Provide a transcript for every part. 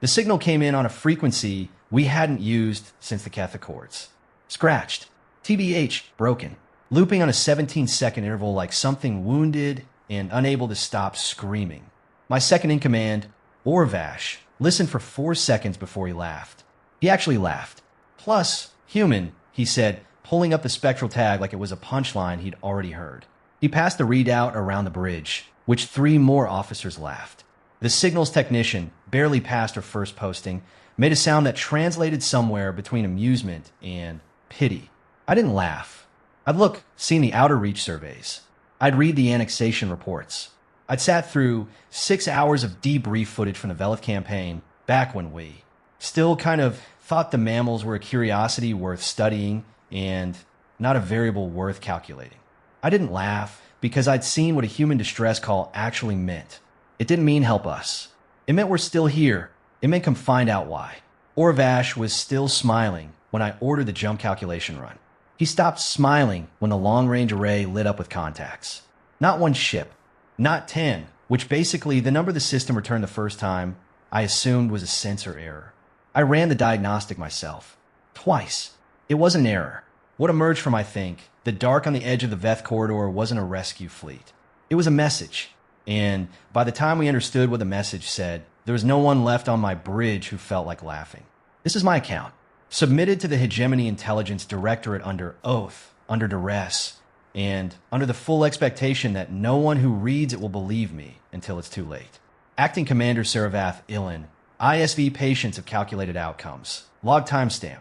The signal came in on a frequency we hadn't used since the Catholic chords. Scratched. TBH, broken. Looping on a 17-second interval like something wounded and unable to stop screaming. My second-in-command, Orvash, listened for 4 seconds before he laughed. He actually laughed. Plus, human, he said, pulling up the spectral tag like it was a punchline he'd already heard. He passed the readout around the bridge, which 3 more officers laughed. The signals technician, barely past her first posting, made a sound that translated somewhere between amusement and pity. I didn't laugh. I'd seen the Outer Reach surveys. I'd read the annexation reports. I'd sat through 6 hours of debrief footage from the Velith campaign back when we still kind of thought the mammals were a curiosity worth studying and not a variable worth calculating. I didn't laugh because I'd seen what a human distress call actually meant. It didn't mean help us. It meant we're still here. It meant come find out why. Orvash was still smiling when I ordered the jump calculation run. He stopped smiling when the long-range array lit up with contacts. Not 1 ship. Not 10, which basically the number the system returned the first time I assumed was a sensor error. I ran the diagnostic myself. Twice. It was an error. What emerged from, I think, the dark on the edge of the Veth corridor wasn't a rescue fleet. It was a message. And by the time we understood what the message said, there was no one left on my bridge who felt like laughing. This is my account. Submitted to the Hegemony Intelligence Directorate under oath, under duress, and under the full expectation that no one who reads it will believe me until it's too late. Acting Commander Saravath Ilin, ISV patients of calculated outcomes. Log timestamp.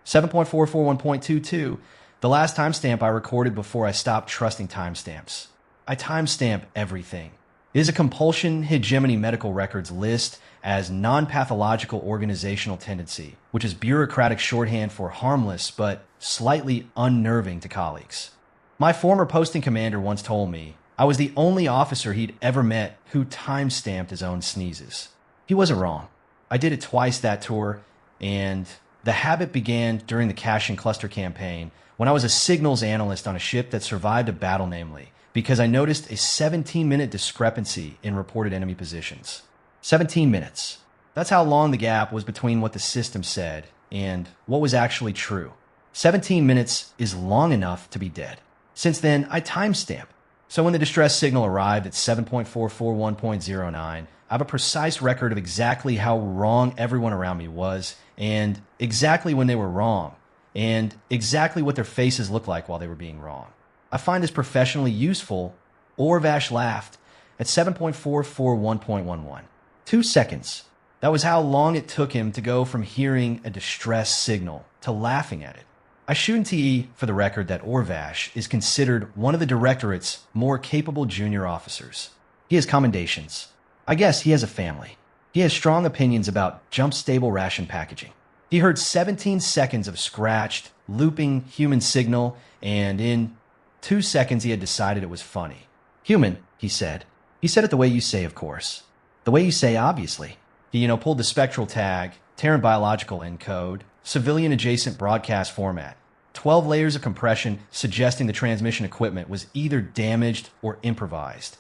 7.441.22, the last timestamp I recorded before I stopped trusting timestamps. I timestamp everything. It is a compulsion Hegemony medical records list as non-pathological organizational tendency, which is bureaucratic shorthand for harmless but slightly unnerving to colleagues. My former posting commander once told me I was the only officer he'd ever met who timestamped his own sneezes. He wasn't wrong. I did it twice that tour, and the habit began during the Cache and Cluster campaign when I was a signals analyst on a ship that survived a battle, namely, because I noticed a 17-minute discrepancy in reported enemy positions. 17 minutes. That's how long the gap was between what the system said and what was actually true. 17 minutes is long enough to be dead. Since then, I timestamp. So when the distress signal arrived at 7.441.09, I have a precise record of exactly how wrong everyone around me was, and exactly when they were wrong, and exactly what their faces looked like while they were being wrong. I find this professionally useful. Orvash laughed at 7.441.11. 2 seconds. That was how long it took him to go from hearing a distress signal to laughing at it. I shoot in TE for the record that Orvash is considered one of the Directorate's more capable junior officers. He has commendations. I guess he has a family. He has strong opinions about jump-stable ration packaging. He heard 17 seconds of scratched, looping human signal, and in 2 seconds he had decided it was funny. Human, he said. He said it the way you say, of course. The way you say, obviously. He, pulled the spectral tag, Terran biological encode, civilian adjacent broadcast format. 12 layers of compression suggesting the transmission equipment was either damaged or improvised.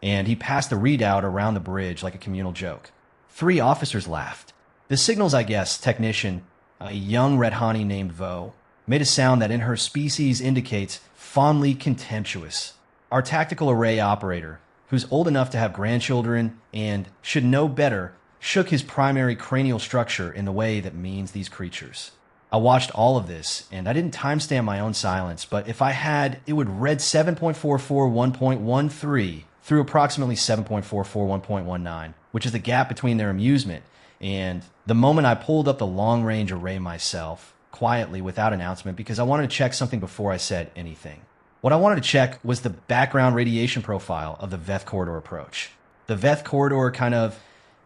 And he passed the readout around the bridge like a communal joke. 3 officers laughed. The signals, I guess, technician, a young Redhani named Vo, made a sound that in her species indicates fondly contemptuous. Our tactical array operator, who's old enough to have grandchildren and should know better, shook his primary cranial structure in the way that means these creatures. I watched all of this, and I didn't timestamp my own silence, but if I had, it would read 7.441.13 through approximately 7.441.19, which is the gap between their amusement and the moment I pulled up the long-range array myself, quietly without announcement, because I wanted to check something before I said anything. What I wanted to check was the background radiation profile of the Veth corridor approach. The Veth corridor kind of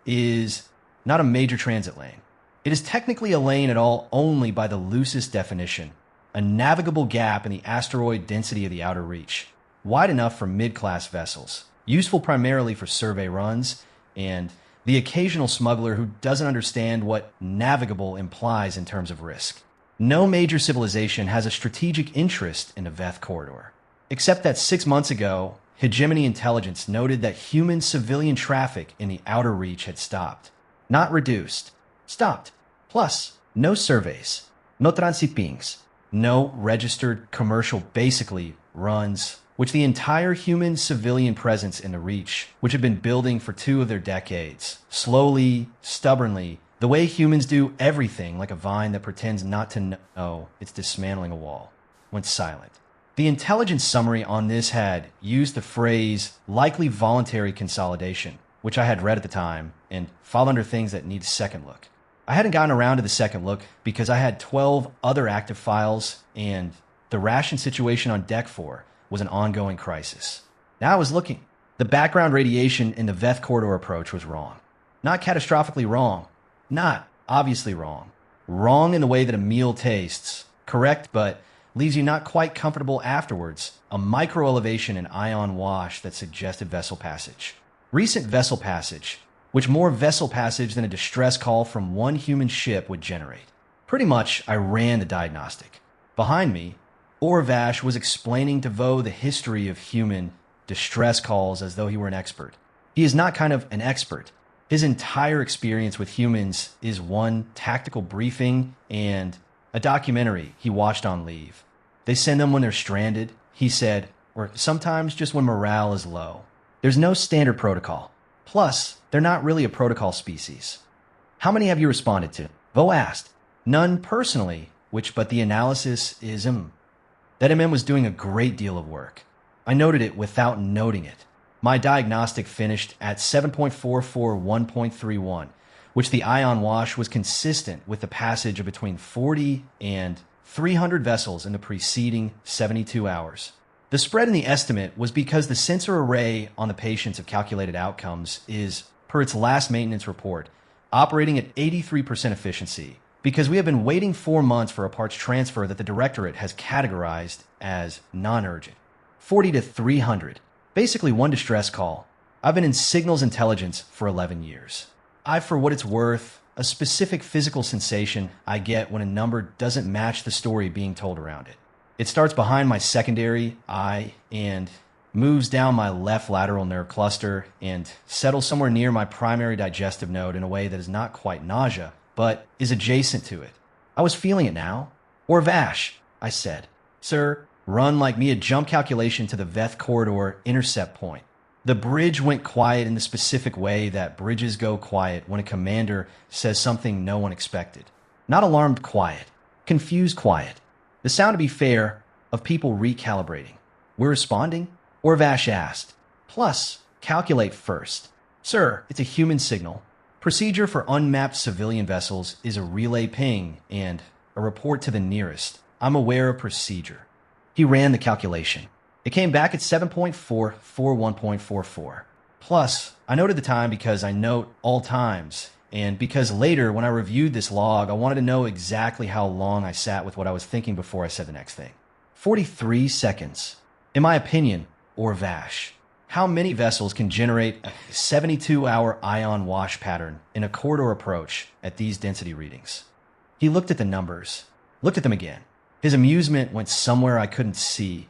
is not a major transit lane. It is technically a lane at all only by the loosest definition, a navigable gap in the asteroid density of the Outer Reach, wide enough for mid-class vessels, useful primarily for survey runs, and the occasional smuggler who doesn't understand what navigable implies in terms of risk. No major civilization has a strategic interest in the Veth corridor, except that 6 months ago, Hegemony Intelligence noted that human civilian traffic in the Outer Reach had stopped. not reduced, stopped. Plus, no surveys, no transit pings, no registered commercial basically runs, which the entire human civilian presence in the Reach, which had been building for 2 of their decades, slowly, stubbornly, the way humans do everything like a vine that pretends not to know it's dismantling a wall, went silent. The intelligence summary on this had used the phrase likely voluntary consolidation, which I had read at the time, and fall under things that need a second look. I hadn't gotten around to the second look because I had 12 other active files, and the ration situation on Deck 4 was an ongoing crisis. Now I was looking. The background radiation in the Veth corridor approach was wrong. Not catastrophically wrong. Not obviously wrong. Wrong in the way that a meal tastes. Correct, but leaves you not quite comfortable afterwards. A micro-elevation in ion wash that suggested vessel passage. Recent vessel passage, which more vessel passage than a distress call from one human ship would generate. Pretty much, I ran the diagnostic. Behind me, Orvash was explaining to Vo the history of human distress calls as though he were an expert. He is not kind of an expert. His entire experience with humans is one tactical briefing and a documentary he watched on leave. They send them when they're stranded, he said, or sometimes just when morale is low. There's no standard protocol. Plus, they're not really a protocol species. How many have you responded to? Vo asked. None personally, but the analysis is That MM was doing a great deal of work. I noted it without noting it. My diagnostic finished at 7.441.31, which the ion wash was consistent with the passage of between 40 and 300 vessels in the preceding 72 hours. The spread in the estimate was because the sensor array on the patients of calculated outcomes is, per its last maintenance report, operating at 83% efficiency, because we have been waiting 4 months for a parts transfer that the Directorate has categorized as non-urgent. 40 to 300. Basically one distress call. I've been in signals intelligence for 11 years. For what it's worth, a specific physical sensation I get when a number doesn't match the story being told around it. It starts behind my secondary eye and moves down my left lateral nerve cluster and settles somewhere near my primary digestive node in a way that is not quite nausea, but is adjacent to it. I was feeling it now. Orvash, I said. Sir, run like me a jump calculation to the Veth corridor intercept point. The bridge went quiet in the specific way that bridges go quiet when a commander says something no one expected. Not alarmed quiet, confused quiet. The sound, to be fair, of people recalibrating. We're responding? Orvash asked. Plus, calculate first. Sir, it's a human signal. Procedure for unmapped civilian vessels is a relay ping and a report to the nearest. I'm aware of procedure. He ran the calculation. It came back at 7.441.44. Plus, I noted the time because I note all times, and because later when I reviewed this log, I wanted to know exactly how long I sat with what I was thinking before I said the next thing. 43 seconds. In my opinion, Orvash, how many vessels can generate a 72-hour ion wash pattern in a corridor approach at these density readings? He looked at the numbers, looked at them again. His amusement went somewhere I couldn't see,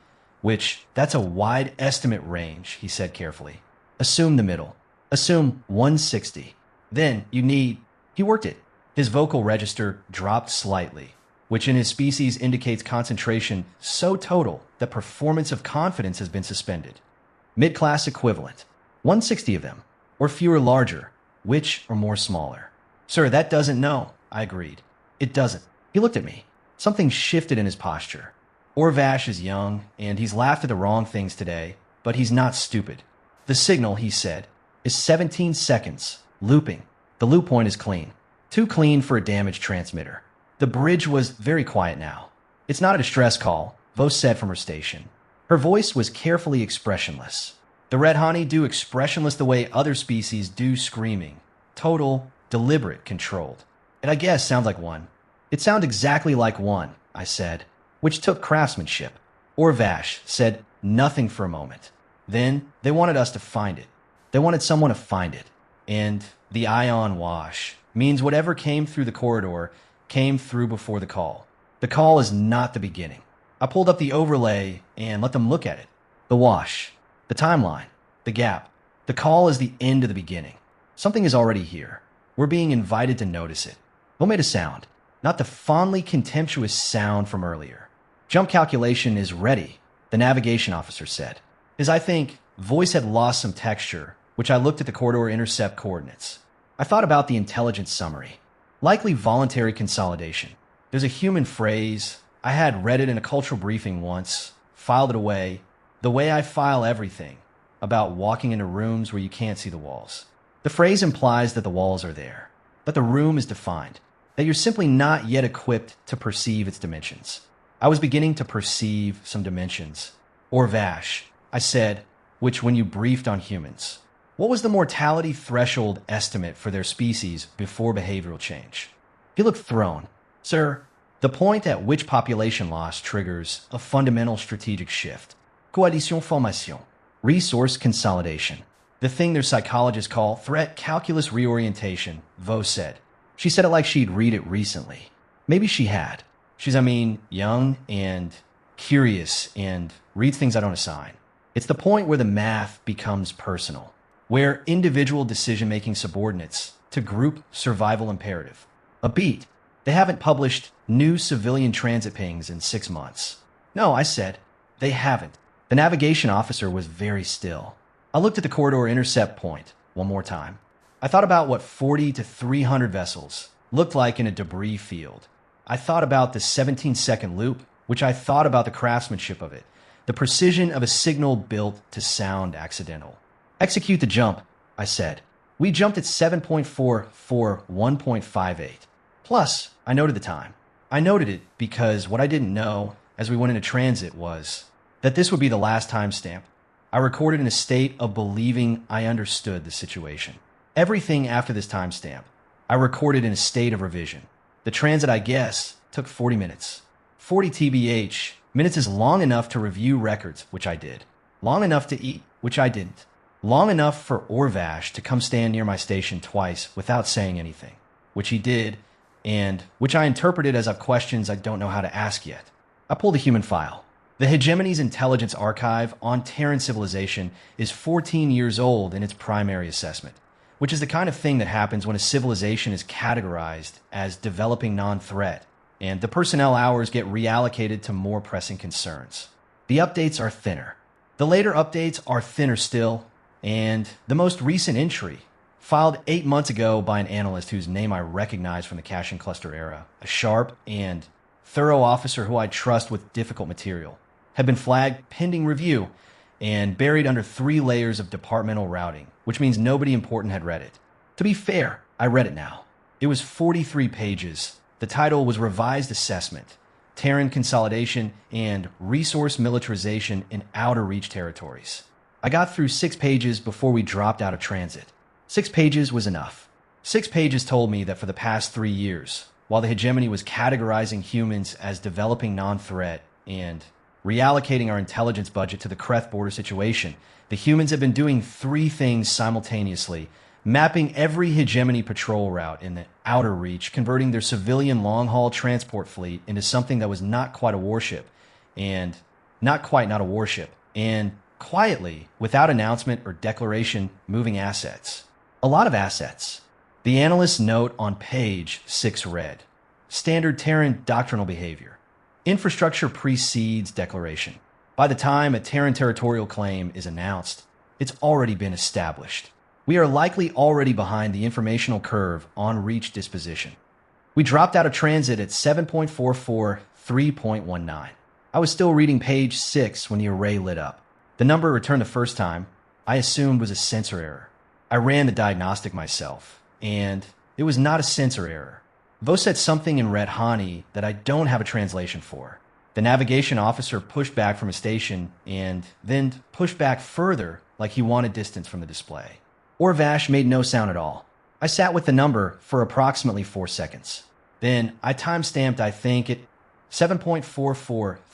that's a wide estimate range, he said carefully. Assume the middle. Assume 160. Then you need... He worked it. His vocal register dropped slightly, which in his species indicates concentration so total that performance of confidence has been suspended. Mid-class equivalent. 160 of them, or fewer larger, which or more smaller. Sir, that doesn't know, I agreed. It doesn't. He looked at me. Something shifted in his posture. Orvash is young, and he's laughed at the wrong things today, but he's not stupid. The signal, he said, is 17 seconds, looping. The loop point is clean. Too clean for a damaged transmitter. The bridge was very quiet now. It's not a distress call, Vo said from her station. Her voice was carefully expressionless. The red honey do expressionless the way other species do screaming. Total, deliberate, controlled. It, I guess, sounds like one. It sounds exactly like one, I said, which took craftsmanship. Orvash said nothing for a moment. Then they wanted us to find it. They wanted someone to find it. And the ion wash means whatever came through the corridor came through before the call. The call is not the beginning. I pulled up the overlay and let them look at it. The wash, the timeline, the gap. The call is the end of the beginning. Something is already here. We're being invited to notice it. Vo made a sound, not the fondly contemptuous sound from earlier. Jump calculation is ready, the navigation officer said. As I think, voice had lost some texture, which I looked at the corridor intercept coordinates. I thought about the intelligence summary. Likely voluntary consolidation. There's a human phrase. I had read it in a cultural briefing once, filed it away, the way I file everything, about walking into rooms where you can't see the walls. The phrase implies that the walls are there, that the room is defined, that you're simply not yet equipped to perceive its dimensions. I was beginning to perceive some dimensions. Or Vash, I said, which when you briefed on humans. What was the mortality threshold estimate for their species before behavioral change? He looked thrown. Sir, the point at which population loss triggers a fundamental strategic shift. Coalition formation. Resource consolidation. The thing their psychologists call threat calculus reorientation, Vo said. She said it like she'd read it recently. Maybe she had. She's, young and curious and reads things I don't assign. It's the point where the math becomes personal, where individual decision-making subordinates to group survival imperative. A beat. They haven't published new civilian transit pings in 6 months. No, I said, they haven't. The navigation officer was very still. I looked at the corridor intercept point one more time. I thought about what 40 to 300 vessels looked like in a debris field. I thought about the 17-second loop, which I thought about the craftsmanship of it, the precision of a signal built to sound accidental. Execute the jump, I said. We jumped at 7.4 for 1.58. Plus, I noted the time. I noted it because what I didn't know as we went into transit was that this would be the last timestamp. I recorded in a state of believing I understood the situation. Everything after this timestamp, I recorded in a state of revision. The transit, I guess, took 40 minutes. 40 TBH. Minutes is long enough to review records, which I did. Long enough to eat, which I didn't. Long enough for Orvash to come stand near my station twice without saying anything, which he did, and which I interpreted as questions I don't know how to ask yet. I pulled a human file. The Hegemony's intelligence archive on Terran civilization is 14 years old in its primary assessment, which is the kind of thing that happens when a civilization is categorized as developing non-threat, and the personnel hours get reallocated to more pressing concerns. The updates are thinner. The later updates are thinner still, and the most recent entry, filed 8 months ago by an analyst whose name I recognize from the cache and cluster era, a sharp and thorough officer who I trust with difficult material, had been flagged pending review and buried under 3 layers of departmental routing, which means nobody important had read it. To be fair, I read it now. It was 43 pages. The title was Revised Assessment, Terran Consolidation, and Resource Militarization in Outer Reach Territories. I got through 6 pages before we dropped out of transit. 6 pages was enough. 6 pages told me that for the past 3 years, while the hegemony was categorizing humans as developing non-threat and reallocating our intelligence budget to the Kreth border situation, the humans have been doing 3 things simultaneously, mapping every hegemony patrol route in the outer reach, converting their civilian long-haul transport fleet into something that was not quite a warship, and not quite not a warship, and quietly, without announcement or declaration, moving assets. A lot of assets. The analyst's note on page 6 read, Standard Terran doctrinal behavior. Infrastructure precedes declaration. By the time a Terran territorial claim is announced, it's already been established. We are likely already behind the informational curve on reach disposition. We dropped out of transit at 7.44 3.19. I was still reading page 6 when the array lit up. The number returned the first time, I assumed was a sensor error. I ran the diagnostic myself, and it was not a sensor error. Vo said something in Red Hani that I don't have a translation for. The navigation officer pushed back from a station and then pushed back further like he wanted distance from the display. Orvash made no sound at all. I sat with the number for approximately 4 seconds. Then I timestamped, I think, at 7.44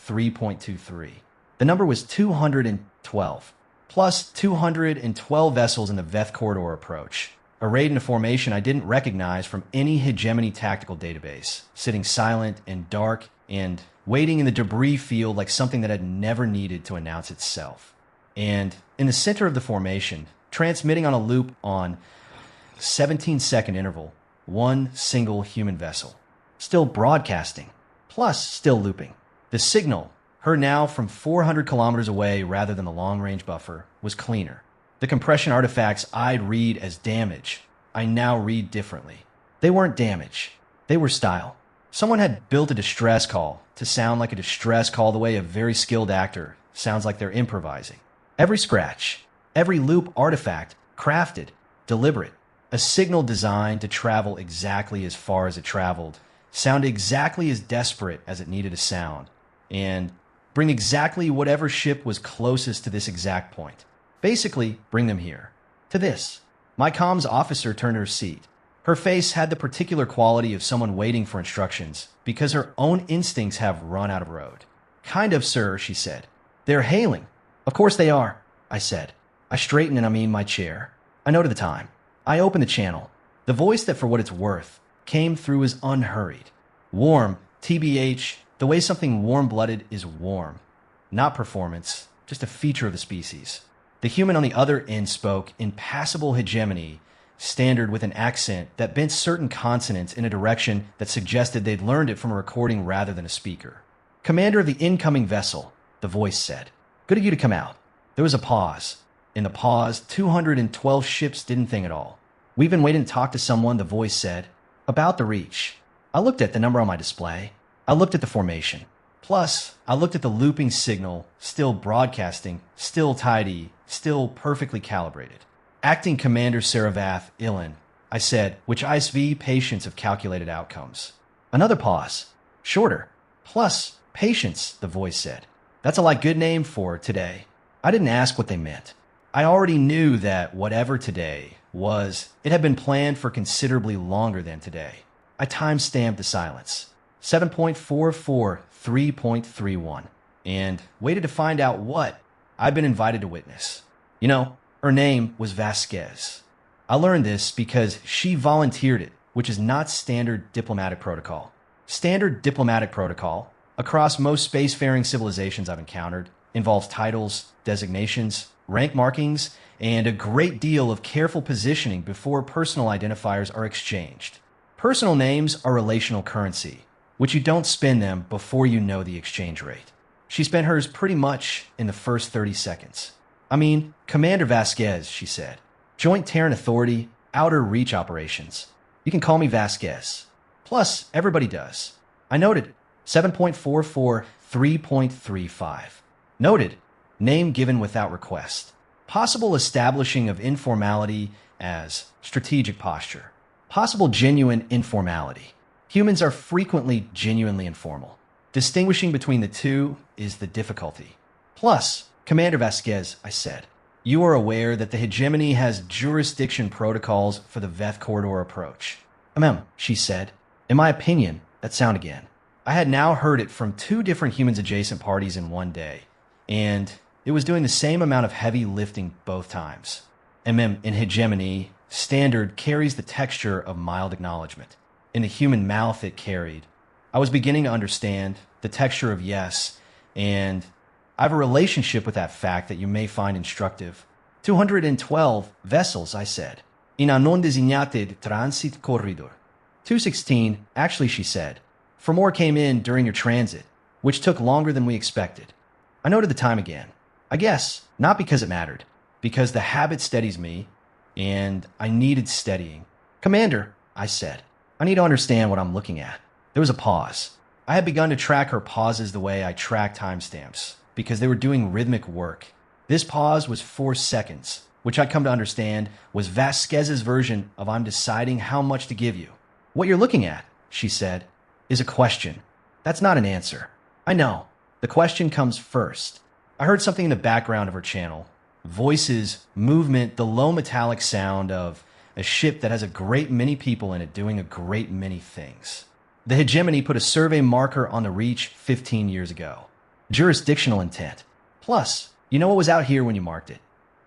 3.23. The number was 212, plus 212 vessels in the Veth corridor approach, arrayed in a formation I didn't recognize from any hegemony tactical database, sitting silent and dark and waiting in the debris field like something that had never needed to announce itself. And in the center of the formation, transmitting on a loop on 17-second interval, one single human vessel. Still broadcasting, plus still looping. The signal, heard now from 400 kilometers away rather than the long-range buffer, was cleaner. The compression artifacts I'd read as damage, I now read differently. They weren't damage. They were style. Someone had built a distress call to sound like a distress call the way a very skilled actor sounds like they're improvising. Every scratch, every loop artifact, crafted, deliberate. A signal designed to travel exactly as far as it traveled, sound exactly as desperate as it needed to sound, and bring exactly whatever ship was closest to this exact point. Basically, bring them here. To this. My comms officer turned her seat. Her face had the particular quality of someone waiting for instructions, because her own instincts have run out of road. Kind of, sir, she said. They're hailing. Of course they are, I said. I straightened and I mean my chair. I noted the time. I opened the channel. The voice that, for what it's worth, came through as unhurried. Warm, TBH, the way something warm-blooded is warm. Not performance, just a feature of the species. The human on the other end spoke in passable hegemony, standard with an accent that bent certain consonants in a direction that suggested they'd learned it from a recording rather than a speaker. Commander of the incoming vessel, the voice said. Good of you to come out. There was a pause. In the pause, 212 ships didn't think at all. We've been waiting to talk to someone, the voice said. About the reach. I looked at the number on my display. I looked at the formation. Plus, I looked at the looping signal, still broadcasting, still tidy, still perfectly calibrated. Acting Commander Saravath Ilan, I said, which ISV patience have calculated outcomes. Another pause. Shorter. Plus, patience, the voice said. That's a like good name for today. I didn't ask what they meant. I already knew that whatever today was, it had been planned for considerably longer than today. I time-stamped the silence. 7.44, 3.31. And waited to find out what I'd been invited to witness. You know, her name was Vasquez. I learned this because she volunteered it, which is not standard diplomatic protocol. Standard diplomatic protocol, across most spacefaring civilizations I've encountered, involves titles, designations, rank markings, and a great deal of careful positioning before personal identifiers are exchanged. Personal names are relational currency, which you don't spend them before you know the exchange rate. She spent hers pretty much in the first 30 seconds. I mean, Commander Vasquez, she said. Joint Terran Authority, Outer Reach Operations. You can call me Vasquez. Plus, everybody does. I noted 7.44, 3.35. Noted, name given without request. Possible establishing of informality as strategic posture. Possible genuine informality. Humans are frequently genuinely informal. Distinguishing between the two is the difficulty. Plus, Commander Vasquez, I said, you are aware that the hegemony has jurisdiction protocols for the Veth corridor approach. She said. In my opinion, that sound again. I had now heard it from two different humans adjacent parties in one day, and it was doing the same amount of heavy lifting both times. In hegemony, standard carries the texture of mild acknowledgement. In the human mouth it carried. I was beginning to understand the texture of yes, and I have a relationship with that fact that you may find instructive. 212 vessels, I said. In a non designated transit corridor. 216, actually, she said. For more came in during your transit, which took longer than we expected. I noted the time again. I guess, not because it mattered, because the habit steadies me, and I needed steadying. Commander, I said, I need to understand what I'm looking at. There was a pause. I had begun to track her pauses the way I track timestamps, because they were doing rhythmic work. This pause was 4 seconds, which I'd come to understand was Vasquez's version of I'm deciding how much to give you. What you're looking at, she said, is a question. That's not an answer. I know. The question comes first. I heard something in the background of her channel. Voices, movement, the low metallic sound of a ship that has a great many people in it doing a great many things. The hegemony put a survey marker on the reach 15 years ago. Jurisdictional intent. Plus, you know what was out here when you marked it?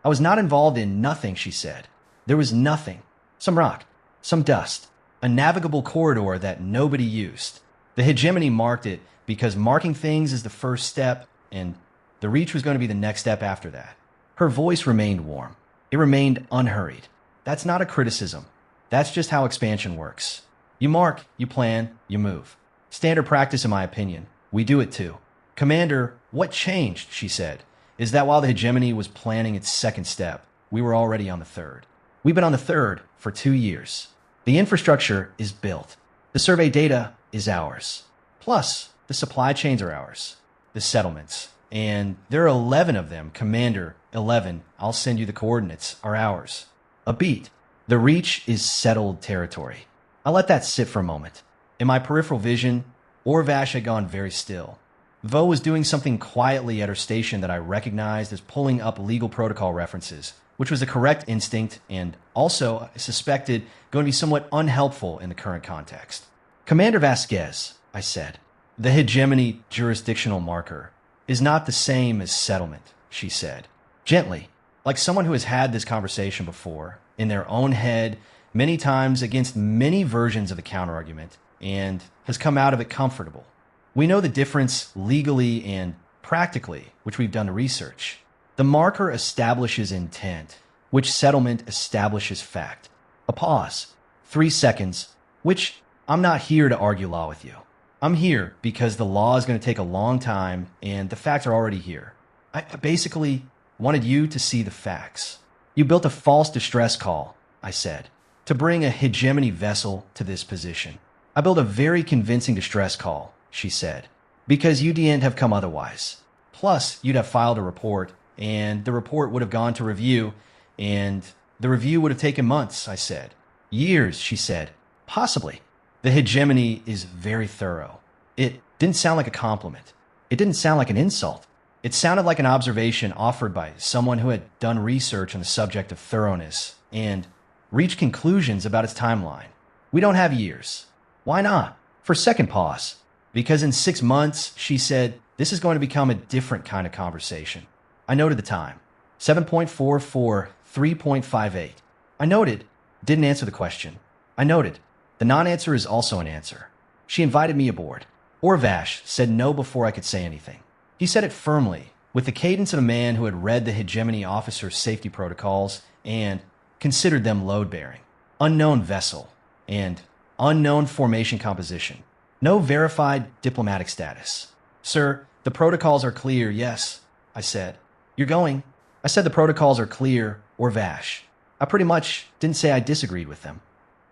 I was not involved in nothing, she said. There was nothing. Some rock, some dust, a navigable corridor that nobody used. The hegemony marked it because marking things is the first step, and the reach was going to be the next step after that. Her voice remained warm. It remained unhurried. That's not a criticism. That's just how expansion works. You mark, you plan, you move. Standard practice, in my opinion. We do it too. Commander, what changed, she said, is that while the hegemony was planning its second step, we were already on the third. We've been on the third for 2 years. The infrastructure is built. The survey data is ours. Plus, the supply chains are ours. The settlements. And there are 11 of them. Commander, 11, I'll send you the coordinates, are ours. A beat. The reach is settled territory. I let that sit for a moment. In my peripheral vision, Orvash had gone very still. Vo was doing something quietly at her station that I recognized as pulling up legal protocol references, which was a correct instinct and also, I suspected, going to be somewhat unhelpful in the current context. Commander Vasquez, I said, the hegemony jurisdictional marker is not the same as settlement, she said, gently, like someone who has had this conversation before, in their own head, many times against many versions of the counterargument, and has come out of it comfortable. We know the difference legally and practically, which we've done the research. The marker establishes intent, which settlement establishes fact. A pause. 3 seconds, which I'm not here to argue law with you. I'm here because the law is going to take a long time and the facts are already here. I basically wanted you to see the facts. You built a false distress call, I said, to bring a hegemony vessel to this position. I built a very convincing distress call, she said, because you didn't have come otherwise. Plus, you'd have filed a report, and the report would have gone to review, and the review would have taken months, I said. Years, she said. Possibly. The hegemony is very thorough. It didn't sound like a compliment. It didn't sound like an insult. It sounded like an observation offered by someone who had done research on the subject of thoroughness and reached conclusions about its timeline. We don't have years. Why not? For a second pause. Because in 6 months, she said, this is going to become a different kind of conversation. I noted the time. 7.44, 3.58. I noted, didn't answer the question. I noted, the non-answer is also an answer. She invited me aboard. Orvash said no before I could say anything. He said it firmly, with the cadence of a man who had read the hegemony officer's safety protocols and considered them load-bearing. Unknown vessel and unknown formation composition. No verified diplomatic status. Sir, the protocols are clear, yes, I said. You're going. I said the protocols are clear, Orvash. I pretty much didn't say I disagreed with them.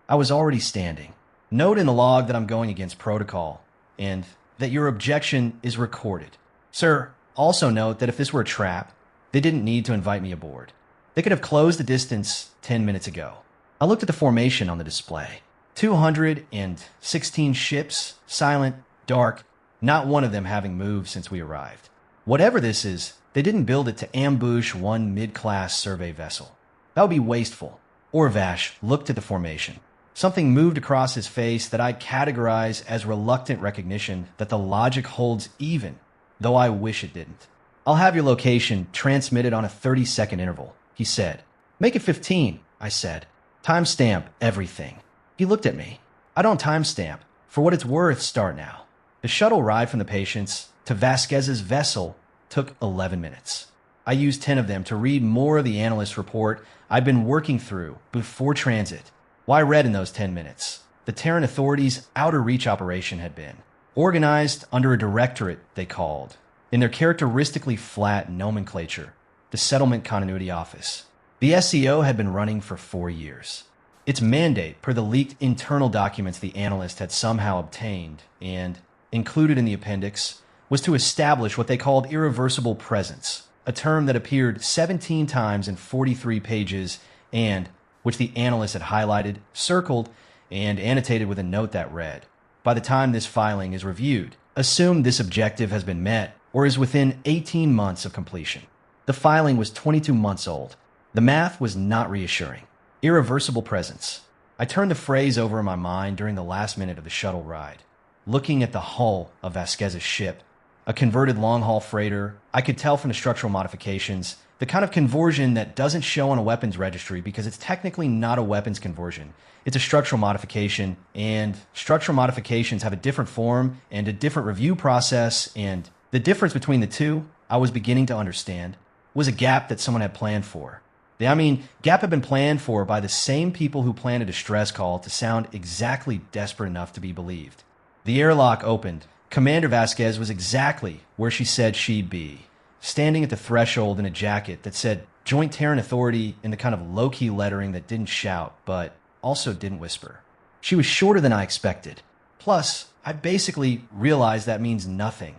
I was already standing. Note in the log that I'm going against protocol, and that your objection is recorded. Sir, also note that if this were a trap, they didn't need to invite me aboard. They could have closed the distance 10 minutes ago. I looked at the formation on the display. 216 ships, silent, dark, not one of them having moved since we arrived. Whatever this is, they didn't build it to ambush one mid-class survey vessel. That would be wasteful. Orvash looked at the formation. Something moved across his face that I categorize as reluctant recognition that the logic holds even, though I wish it didn't. I'll have your location transmitted on a 30-second interval, he said. Make it 15, I said. Timestamp everything. He looked at me. I don't timestamp. For what it's worth, start now. The shuttle ride from the patients to Vasquez's vessel took 11 minutes. I used 10 of them to read more of the analyst report I'd been working through before transit. What I read in those 10 minutes. The Terran authorities' outer reach operation had been organized under a directorate they called, in their characteristically flat nomenclature, the Settlement Continuity Office. The SCO had been running for 4 years. Its mandate, per the leaked internal documents the analyst had somehow obtained and included in the appendix, was to establish what they called irreversible presence, a term that appeared 17 times in 43 pages and which the analyst had highlighted, circled, and annotated with a note that read, by the time this filing is reviewed, assume this objective has been met or is within 18 months of completion. The filing was 22 months old. The math was not reassuring. Irreversible presence. I turned the phrase over in my mind during the last minute of the shuttle ride. Looking at the hull of Vasquez's ship, a converted long-haul freighter, I could tell from the structural modifications, the kind of conversion that doesn't show on a weapons registry because it's technically not a weapons conversion. It's a structural modification, and structural modifications have a different form and a different review process, and the difference between the two, I was beginning to understand, was a gap that someone had planned for. Gap had been planned for by the same people who planned a distress call to sound exactly desperate enough to be believed. The airlock opened. Commander Vasquez was exactly where she said she'd be, standing at the threshold in a jacket that said Joint Terran Authority in the kind of low-key lettering that didn't shout, but also didn't whisper. She was shorter than I expected. Plus, I basically realized that means nothing.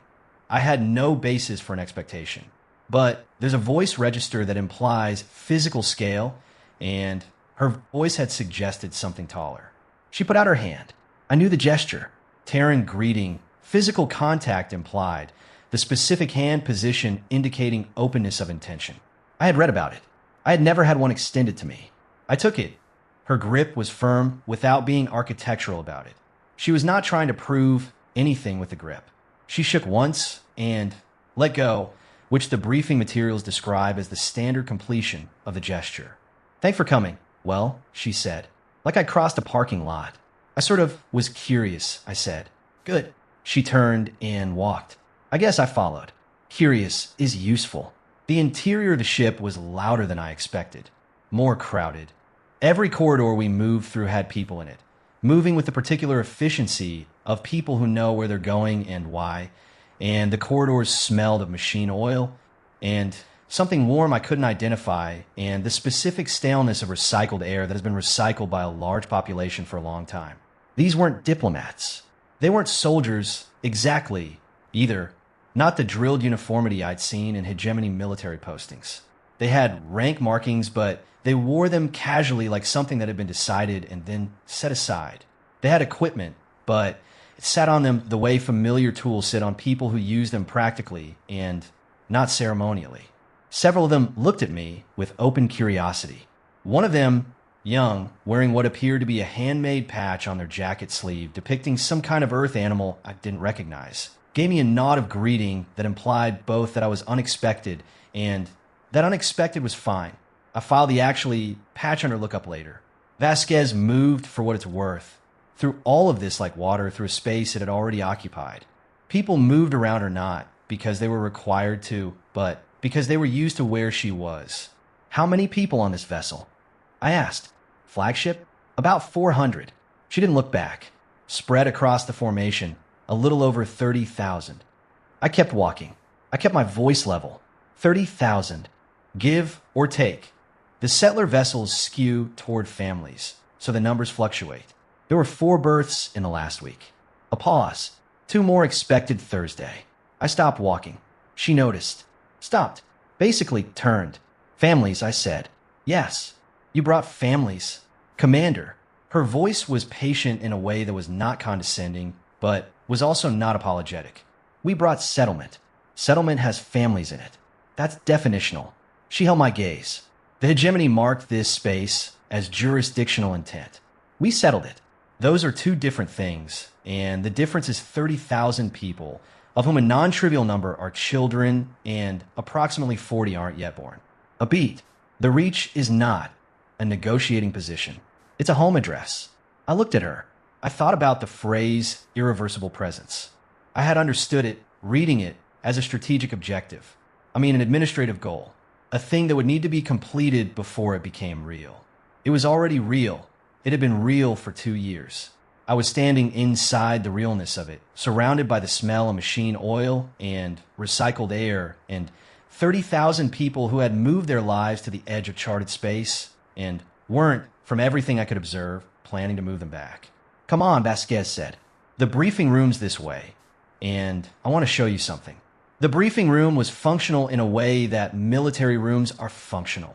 I had no basis for an expectation. But there's a voice register that implies physical scale, and her voice had suggested something taller. She put out her hand. I knew the gesture. Terran greeting, physical contact implied, the specific hand position indicating openness of intention. I had read about it. I had never had one extended to me. I took it. Her grip was firm without being architectural about it. She was not trying to prove anything with the grip. She shook once and let go, which the briefing materials describe as the standard completion of the gesture. "Thanks for coming." "Well," she said, like I crossed a parking lot. "I sort of was curious," I said. "Good." She turned and walked. I guess I followed. Curious is useful. The interior of the ship was louder than I expected. More crowded. Every corridor we moved through had people in it, moving with the particular efficiency of people who know where they're going and why, and the corridors smelled of machine oil, and something warm I couldn't identify, and the specific staleness of recycled air that has been recycled by a large population for a long time. These weren't diplomats. They weren't soldiers exactly, either. Not the drilled uniformity I'd seen in hegemony military postings. They had rank markings, but they wore them casually like something that had been decided and then set aside. They had equipment, but it sat on them the way familiar tools sit on people who use them practically and not ceremonially. Several of them looked at me with open curiosity. One of them, young, wearing what appeared to be a handmade patch on their jacket sleeve depicting some kind of earth animal I didn't recognize, gave me a nod of greeting that implied both that I was unexpected and that unexpected was fine. I filed the actually patch under lookup later. Vasquez moved for what it's worth. Through all of this like water through a space it had already occupied. People moved around or not because they were required to, but because they were used to where she was. "How many people on this vessel?" I asked. "Flagship?" "About 400. She didn't look back. Spread across the formation, a little over 30,000. I kept walking. I kept my voice level. 30,000. Give or take. The settler vessels skew toward families, so the numbers fluctuate. There were 4 births in the last week. A pause. 2 more expected Thursday. I stopped walking. She noticed. Stopped. Basically turned. "Families," I said. "Yes. You brought families." "Commander." Her voice was patient in a way that was not condescending, but was also not apologetic. "We brought settlement. Settlement has families in it. That's definitional." She held my gaze. The hegemony marked this space as jurisdictional intent. We settled it. Those are 2 different things, and the difference is 30,000 people, of whom a non-trivial number are children and approximately 40 aren't yet born. A beat. The Reach is not a negotiating position. It's a home address. I looked at her. I thought about the phrase irreversible presence. I had understood it, reading it, as a strategic objective. An administrative goal. A thing that would need to be completed before it became real. It was already real. It had been real for 2 years. I was standing inside the realness of it, surrounded by the smell of machine oil and recycled air and 30,000 people who had moved their lives to the edge of charted space and weren't, from everything I could observe, planning to move them back. "Come on," Vasquez said. "The briefing room's this way, and I want to show you something." The briefing room was functional in a way that military rooms are functional.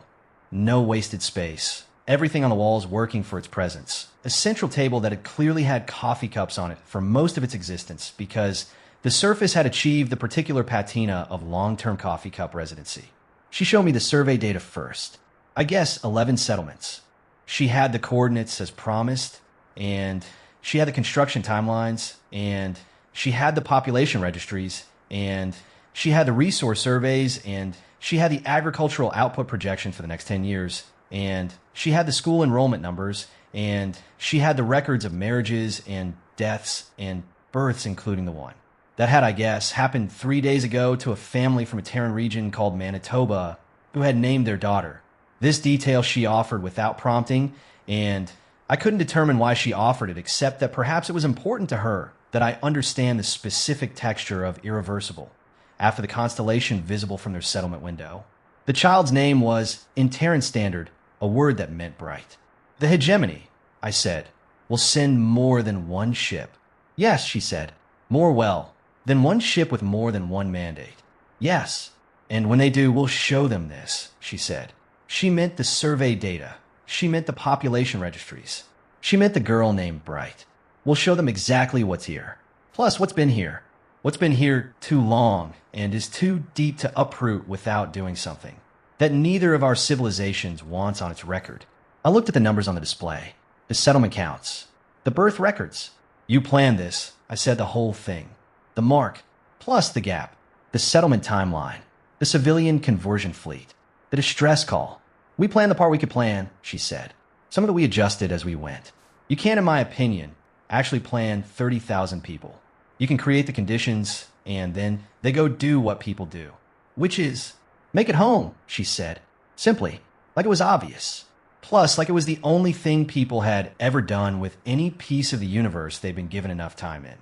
No wasted space. Everything on the walls working for its presence. A central table that had clearly had coffee cups on it for most of its existence because the surface had achieved the particular patina of long-term coffee cup residency. She showed me the survey data first. I guess 11 settlements. She had the coordinates as promised, and she had the construction timelines, and she had the population registries, and she had the resource surveys, and she had the agricultural output projection for the next 10 years, and she had the school enrollment numbers, and she had the records of marriages and deaths and births, including the one that had, I guess, happened 3 days ago to a family from a Terran region called Manitoba who had named their daughter. This detail she offered without prompting, and I couldn't determine why she offered it except that perhaps it was important to her that I understand the specific texture of irreversible after the constellation visible from their settlement window. The child's name was, in Terran Standard, a word that meant bright. The hegemony, I said, will send more than one ship. Yes, she said, more than one ship with more than one mandate. Yes, and when they do, we'll show them this, she said. She meant the survey data. She meant the population registries. She meant the girl named Bright. We'll show them exactly what's here. Plus, what's been here. What's been here too long and is too deep to uproot without doing something that neither of our civilizations wants on its record. I looked at the numbers on the display, the settlement counts, the birth records. You planned this, I said, the whole thing. The mark, plus the gap, the settlement timeline, the civilian conversion fleet, the distress call. We planned the part we could plan, she said. Some of it we adjusted as we went. You can, in my opinion, actually plan 30,000 people. You can create the conditions, and then they go do what people do. Which is, make it home, she said. Simply, like it was obvious. Plus, like it was the only thing people had ever done with any piece of the universe they'd been given enough time in.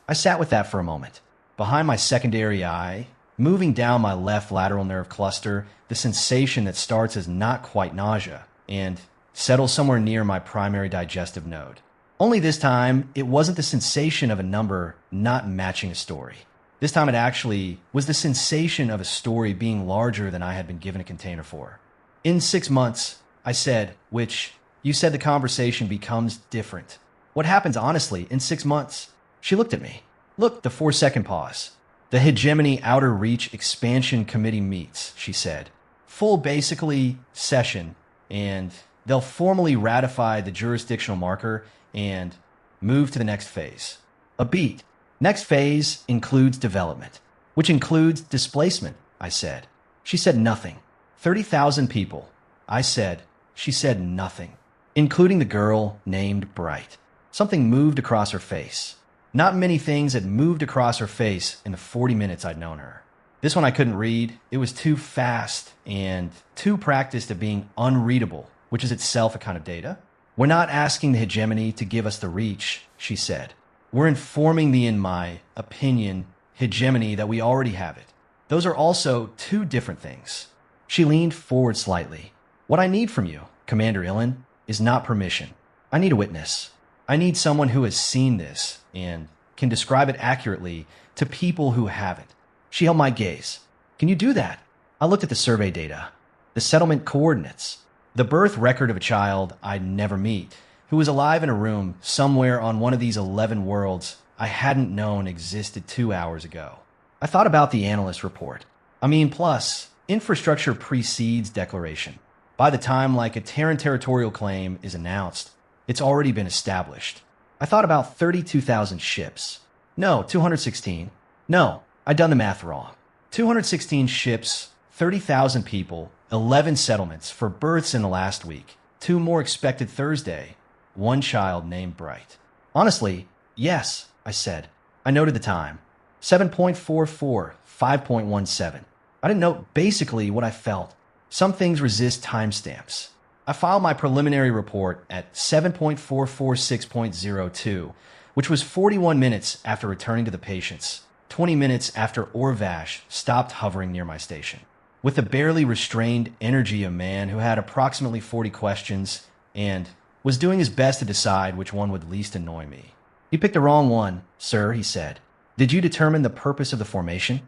I sat with that for a moment. Behind my secondary eye, moving down my left lateral nerve cluster, the sensation that starts as not quite nausea and settles somewhere near my primary digestive node. Only this time, it wasn't the sensation of a number not matching a story. This time it actually was the sensation of a story being larger than I had been given a container for. In 6 months, I said, which you said the conversation becomes different. What happens honestly in 6 months? She looked at me. Look, the 4-second pause. The Hegemony Outer Reach Expansion Committee meets, she said. Full basically session, and they'll formally ratify the jurisdictional marker and move to the next phase. A beat. Next phase includes development, which includes displacement, I said. She said nothing. 30,000 people. I said, she said nothing, including the girl named Bright. Something moved across her face. Not many things had moved across her face in the 40 minutes I'd known her. This one I couldn't read. It was too fast and too practiced at being unreadable, which is itself a kind of data. We're not asking the hegemony to give us the reach, she said. We're informing the, in my opinion, hegemony that we already have it. Those are also two different things. She leaned forward slightly. What I need from you, Commander Illen, is not permission. I need a witness. I need someone who has seen this and can describe it accurately to people who haven't. She held my gaze. Can you do that? I looked at the survey data, the settlement coordinates, the birth record of a child I'd never meet, who was alive in a room somewhere on one of these 11 worlds I hadn't known existed 2 hours ago. I thought about the analyst report. Plus, infrastructure precedes declaration. By the time like a Terran territorial claim is announced, it's already been established. I thought about 32,000 ships. No, 216. No, I'd done the math wrong. 216 ships, 30,000 people, 11 settlements for births in the last week, 2 more expected Thursday, 1 child named Bright. Honestly, yes, I said. I noted the time. 7.44, 5.17. I didn't note basically what I felt. Some things resist timestamps. I filed my preliminary report at 7.446.02, which was 41 minutes after returning to the patients, 20 minutes after Orvash stopped hovering near my station. With the barely restrained energy of a man who had approximately 40 questions and was doing his best to decide which one would least annoy me. You picked the wrong one, sir, he said. Did you determine the purpose of the formation?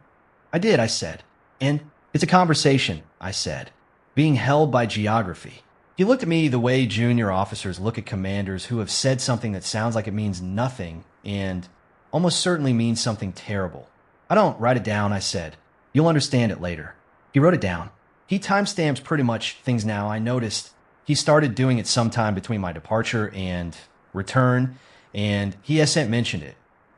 I did, I said. And it's a conversation, I said, being held by geography. He looked at me the way junior officers look at commanders who have said something that sounds like it means nothing and almost certainly means something terrible. I don't write it down, I said. You'll understand it later. He wrote it down. He timestamps pretty much things now. I noticed he started doing it sometime between my departure and return, and he hasn't mentioned it.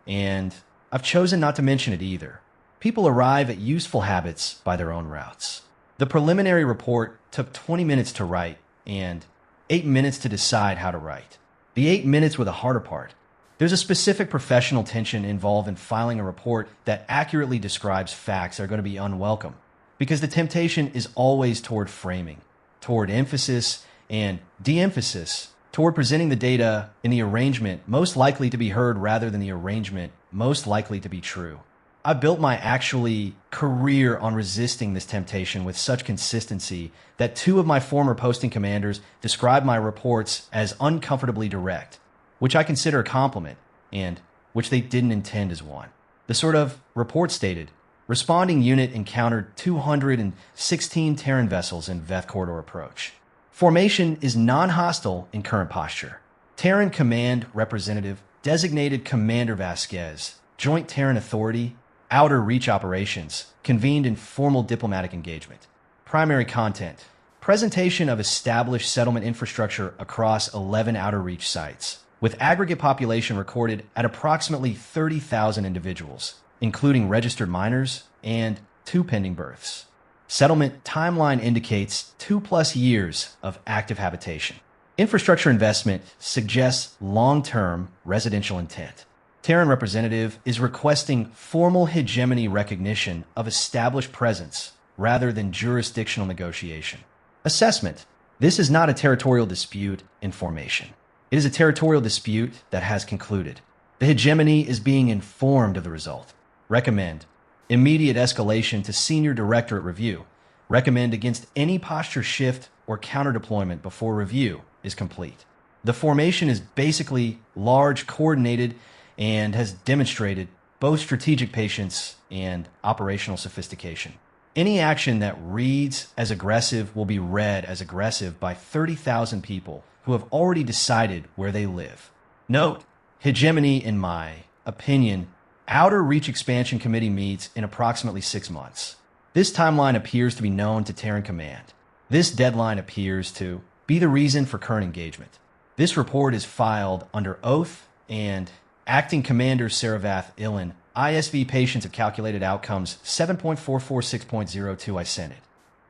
And I've chosen not to mention it either. People arrive at useful habits by their own routes. The preliminary report took 20 minutes to write and 8 minutes to decide how to write. The 8 minutes were the harder part. There's a specific professional tension involved in filing a report that accurately describes facts that are going to be unwelcome, because the temptation is always toward framing. toward emphasis and de-emphasis toward presenting the data in the arrangement most likely to be heard rather than the arrangement most likely to be true. I built my actually career on resisting this temptation with such consistency that two of my former posting commanders described my reports as uncomfortably direct, which I consider a compliment, and which they didn't intend as one. The sort of report stated, responding unit encountered 216 Terran vessels in Veth Corridor approach. Formation is non-hostile in current posture. Terran Command Representative designated Commander Vasquez, Joint Terran Authority, Outer Reach Operations, convened in formal diplomatic engagement. Primary content: presentation of established settlement infrastructure across 11 Outer Reach sites, with aggregate population recorded at approximately 30,000 individuals, including registered minors and 2 pending births. Settlement timeline indicates 2+ years of active habitation. Infrastructure investment suggests long-term residential intent. Terran representative is requesting formal hegemony recognition of established presence rather than jurisdictional negotiation. Assessment: this is not a territorial dispute in formation. It is a territorial dispute that has concluded. The hegemony is being informed of the result. Recommend immediate escalation to Senior Directorate review. Recommend against any posture shift or counter deployment before review is complete. The formation is basically large, coordinated, and has demonstrated both strategic patience and operational sophistication. Any action that reads as aggressive will be read as aggressive by 30,000 people who have already decided where they live. Note, hegemony, in my opinion, Outer Reach Expansion Committee meets in approximately 6 months. This timeline appears to be known to Terran Command. This deadline appears to be the reason for current engagement. This report is filed under oath, and Acting Commander Saravath Ilan, ISV patients have calculated outcomes 7.446.02. I sent it.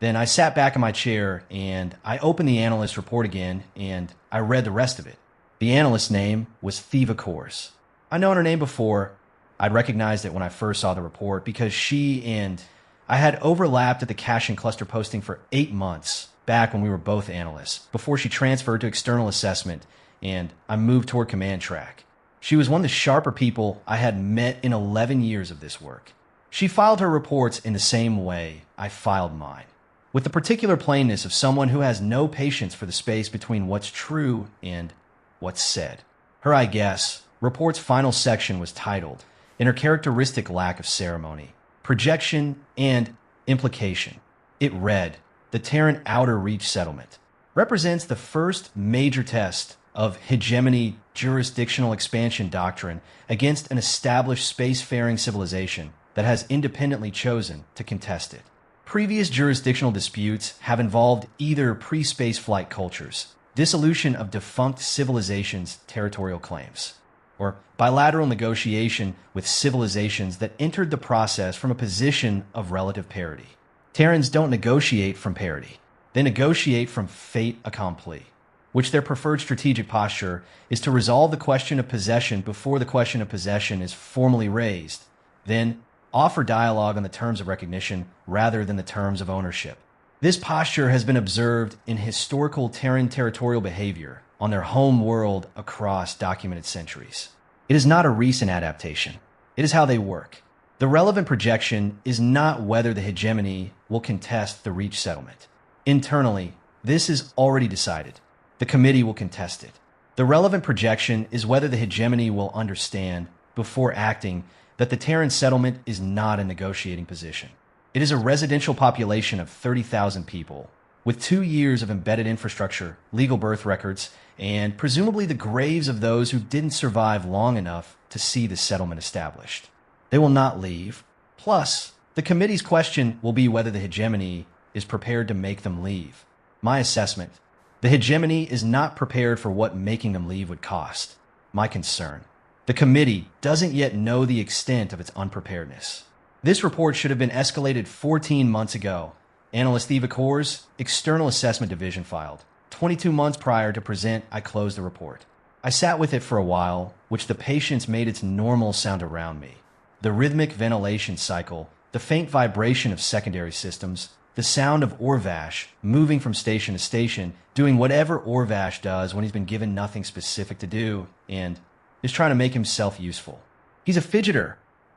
Then I sat back in my chair and I opened the analyst report again and I read the rest of it. The analyst's name was Thiva Kors. I'd known her name before. I'd recognized it when I first saw the report because she and I had overlapped at the cache and cluster posting for 8 months back when we were both analysts, before she transferred to external assessment and I moved toward command track. She was one of the sharper people I had met in 11 years of this work. She filed her reports in the same way I filed mine, with the particular plainness of someone who has no patience for the space between what's true and what's said. Her, I guess, report's final section was titled, in her characteristic lack of ceremony, Projection and Implication. It read, "The Terran Outer Reach Settlement represents the first major test of hegemony jurisdictional expansion doctrine against an established spacefaring civilization that has independently chosen to contest it. Previous jurisdictional disputes have involved either pre-space flight cultures, dissolution of defunct civilizations' territorial claims, or bilateral negotiation with civilizations that entered the process from a position of relative parity. Terrans don't negotiate from parity. They negotiate from fait accompli, which their preferred strategic posture is to resolve the question of possession before the question of possession is formally raised, then offer dialogue on the terms of recognition rather than the terms of ownership. This posture has been observed in historical Terran territorial behavior on their home world across documented centuries. It is not a recent adaptation. It is how they work. The relevant projection is not whether the hegemony will contest the Reach settlement. Internally, this is already decided. The committee will contest it. The relevant projection is whether the hegemony will understand, before acting, that the Terran settlement is not a negotiating position. It is a residential population of 30,000 people, with 2 years of embedded infrastructure, legal birth records, and presumably the graves of those who didn't survive long enough to see the settlement established. They will not leave. Plus, the committee's question will be whether the hegemony is prepared to make them leave. My assessment: the hegemony is not prepared for what making them leave would cost. My concern: the committee doesn't yet know the extent of its unpreparedness. This report should have been escalated 14 months ago. Analyst Thiva Kors, External Assessment Division filed. 22 months prior to present, I closed the report. I sat with it for a while, which the patience made its normal sound around me. The rhythmic ventilation cycle, the faint vibration of secondary systems, The sound of Orvash moving from station to station, doing whatever Orvash does when he's been given nothing specific to do and is trying to make himself useful. He's a fidgeter.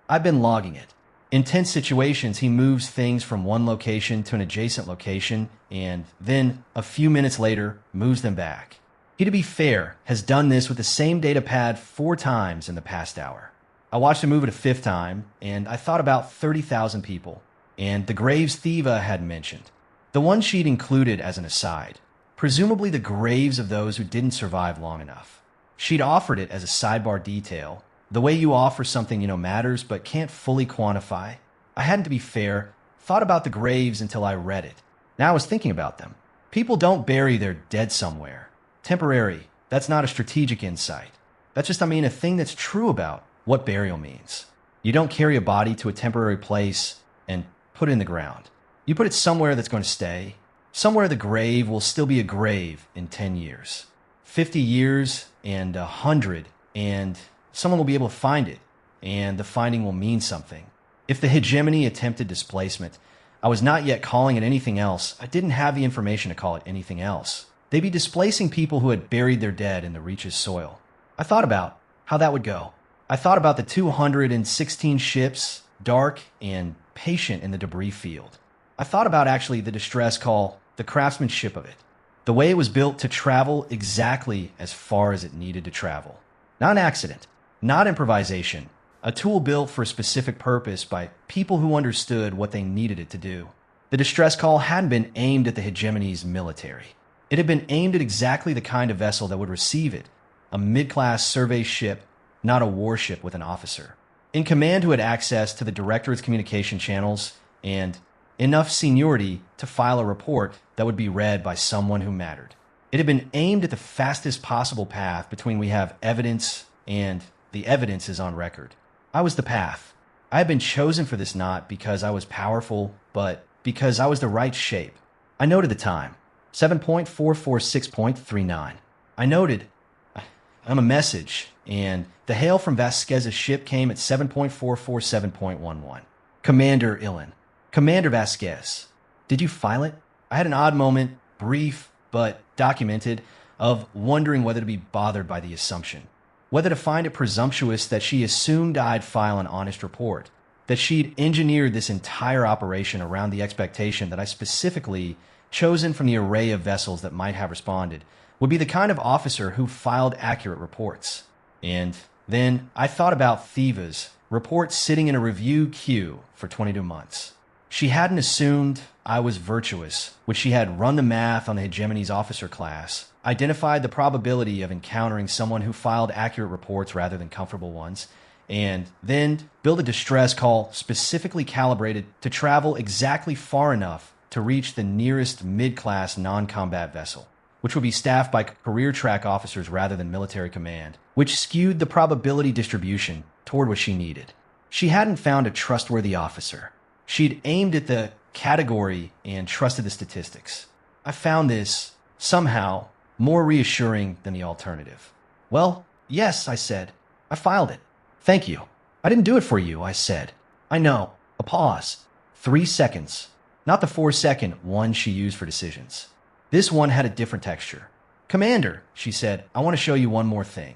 I've been logging it. In tense situations, he moves things from one location to an adjacent location and then, a few minutes later, moves them back. He, to be fair, has done this with the same data pad 4 times in the past hour. I watched him move it a 5th time, and I thought about 30,000 people, and the graves Thiva had mentioned. The one she'd included as an aside. Presumably the graves of those who didn't survive long enough. She'd offered it as a sidebar detail, the way you offer something you know matters but can't fully quantify. I hadn't, to be fair, thought about the graves until I read it. Now I was thinking about them. People don't bury their dead somewhere. Temporary, that's not a strategic insight. That's just, a thing that's true about what burial means. You don't carry a body to a temporary place and put it in the ground. You put it somewhere that's going to stay. Somewhere the grave will still be a grave in 10 years. 50 years and 100, and someone will be able to find it, and the finding will mean something. If the hegemony attempted displacement, I was not yet calling it anything else. I didn't have the information to call it anything else. They'd be displacing people who had buried their dead in the Reach's soil. I thought about how that would go. I thought about the 216 ships, dark and patient in the debris field. I thought about actually the distress call, the craftsmanship of it. The way it was built to travel exactly as far as it needed to travel. Not an accident, not improvisation. A tool built for a specific purpose by people who understood what they needed it to do. The distress call hadn't been aimed at the hegemony's military. It had been aimed at exactly the kind of vessel that would receive it. A mid-class survey ship, not a warship with an officer. In command who had access to the Directorate's communication channels and enough seniority to file a report that would be read by someone who mattered. It had been aimed at the fastest possible path between we have evidence and the evidence is on record. I was the path. I had been chosen for this not because I was powerful, but because I was the right shape. I noted the time, 7.446.39. I noted, I'm a message, and the hail from Vasquez's ship came at 7.447.11. Commander Ilin. Commander Vasquez. Did you file it? I had an odd moment, brief but documented, of wondering whether to be bothered by the assumption. Whether to find it presumptuous that she assumed I'd file an honest report, that she'd engineered this entire operation around the expectation that I specifically, chosen from the array of vessels that might have responded, would be the kind of officer who filed accurate reports. And then I thought about Thiva's report sitting in a review queue for 22 months. She hadn't assumed I was virtuous, which she had run the math on the hegemony's officer class, identified the probability of encountering someone who filed accurate reports rather than comfortable ones, and then built a distress call specifically calibrated to travel exactly far enough to reach the nearest mid-class non-combat vessel, which would be staffed by career track officers rather than military command, which skewed the probability distribution toward what she needed. She hadn't found a trustworthy officer. She'd aimed at the category and trusted the statistics. I found this, somehow, more reassuring than the alternative. Well, yes, I said. I filed it. Thank you. I didn't do it for you, I said. I know. A pause. 3 seconds. Not the 4-second one she used for decisions. This one had a different texture. Commander, she said, I want to show you one more thing.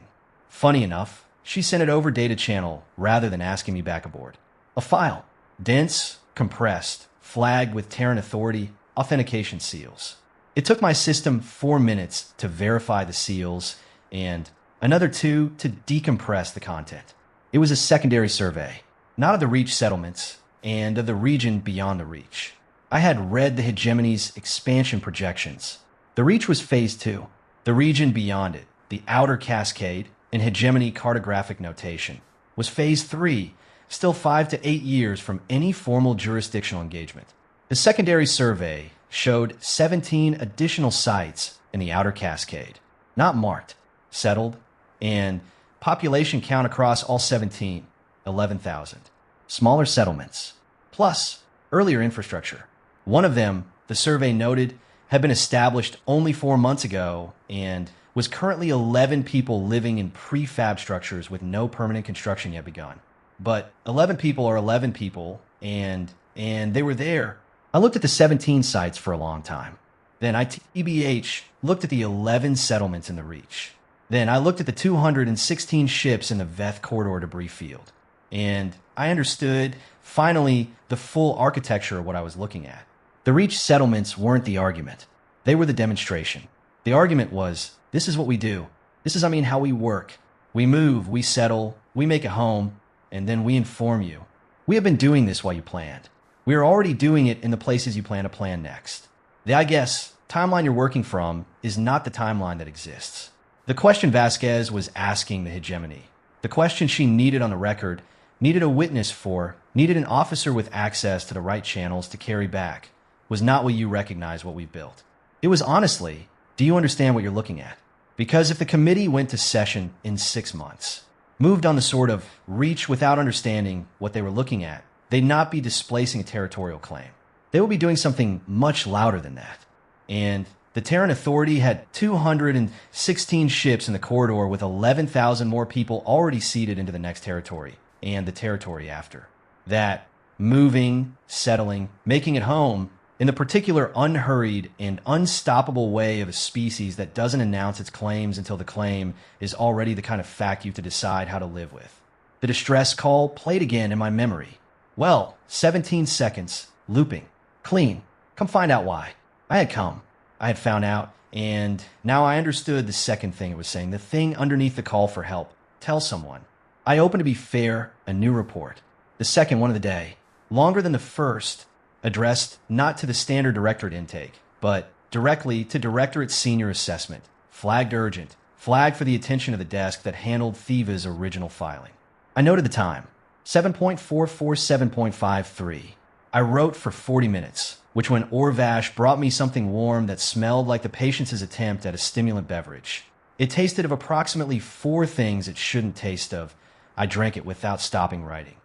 Funny enough, she sent it over data channel rather than asking me back aboard. A file. Dense, compressed, flagged with Terran Authority, authentication seals. It took my system 4 minutes to verify the seals and another 2 to decompress the content. It was a secondary survey, not of the Reach settlements and of the region beyond the Reach. I had read the hegemony's expansion projections. The Reach was Phase 2, the region beyond it, the outer cascade, in hegemony cartographic notation, was Phase 3, still 5 to 8 years from any formal jurisdictional engagement. The secondary survey showed 17 additional sites in the outer cascade, not marked, settled, and population count across all 17, 11,000. Smaller settlements, plus earlier infrastructure. One of them, the survey noted, had been established only 4 months ago and was currently 11 people living in prefab structures with no permanent construction yet begun. But 11 people are 11 people, and they were there. I looked at the 17 sites for a long time. Then I TBH looked at the 11 settlements in the Reach. Then I looked at the 216 ships in the Veth Corridor debris field. And I understood, finally, the full architecture of what I was looking at. The Reach settlements weren't the argument. They were the demonstration. The argument was, this is what we do. This is, how we work. We move, we settle, we make a home, and then we inform you. We have been doing this while you planned. We are already doing it in the places you plan to plan next. The, I guess, timeline you're working from is not the timeline that exists. The question Vasquez was asking the hegemony, the question she needed on the record, needed a witness for, needed an officer with access to the right channels to carry back, was not what you recognize what we've built. It was honestly, do you understand what you're looking at? Because if the committee went to session in 6 months, moved on the sort of reach without understanding what they were looking at, they'd not be displacing a territorial claim. They would be doing something much louder than that. And the Terran Authority had 216 ships in the corridor with 11,000 more people already seeded into the next territory and the territory after. That moving, settling, making it home in the particular unhurried and unstoppable way of a species that doesn't announce its claims until the claim is already the kind of fact you have to decide how to live with. The distress call played again in my memory. Well, 17 seconds, looping, clean. Come find out why. I had come. I had found out, and now I understood the second thing it was saying, the thing underneath the call for help. Tell someone. I opened, to be fair, a new report. The second one of the day. Longer than the first, addressed not to the standard directorate intake, but directly to Directorate Senior Assessment, flagged urgent, flagged for the attention of the desk that handled Thiva's original filing. I noted the time, 7.447.53. I wrote for 40 minutes, which when Orvash brought me something warm that smelled like the patient's attempt at a stimulant beverage. It tasted of approximately 4 things it shouldn't taste of. I drank it without stopping writing.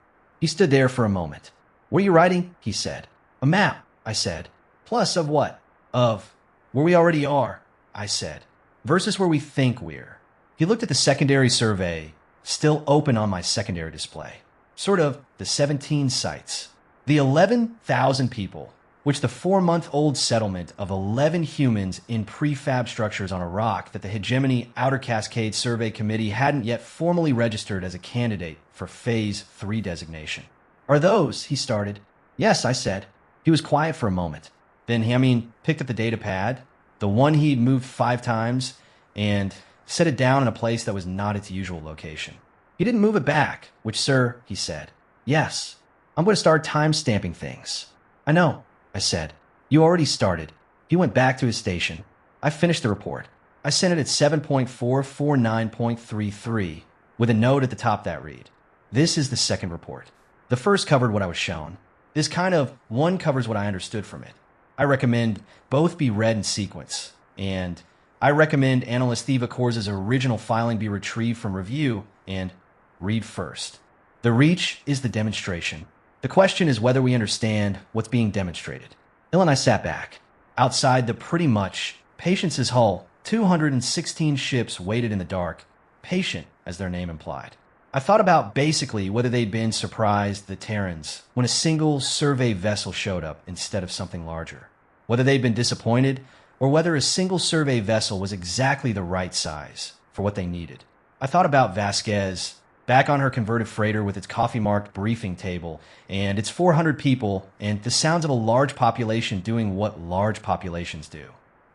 He stood there for a moment. What are you writing? He said. A map, I said. Plus of what? Of where we already are, I said, versus where we think we're. He looked at the secondary survey, still open on my secondary display. Sort of the 17 sites. The 11,000 people, which the 4-month-old settlement of 11 humans in prefab structures on a rock that the Hegemony Outer Cascade Survey Committee hadn't yet formally registered as a candidate for Phase 3 designation. Are those, he started. Yes, I said. He was quiet for a moment. Then he, picked up the data pad, the one he'd moved 5 times, and set it down in a place that was not its usual location. He didn't move it back, which, sir, he said. Yes, I'm going to start time-stamping things. I know, I said. You already started. He went back to his station. I finished the report. I sent it at 7.449.33, with a note at the top that read, this is the second report. The first covered what I was shown. This kind of one covers what I understood from it. I recommend both be read in sequence, and I recommend Analyst Thiva Korz's original filing be retrieved from review and read first. The reach is the demonstration. The question is whether we understand what's being demonstrated. Hill and I sat back. Outside the pretty much Patience's hull, 216 ships waited in the dark, patient as their name implied. I thought about basically whether they'd been surprised, the Terrans, when a single survey vessel showed up instead of something larger. Whether they'd been disappointed, or whether a single survey vessel was exactly the right size for what they needed. I thought about Vasquez, back on her converted freighter with its coffee-marked briefing table, and its 400 people, and the sounds of a large population doing what large populations do.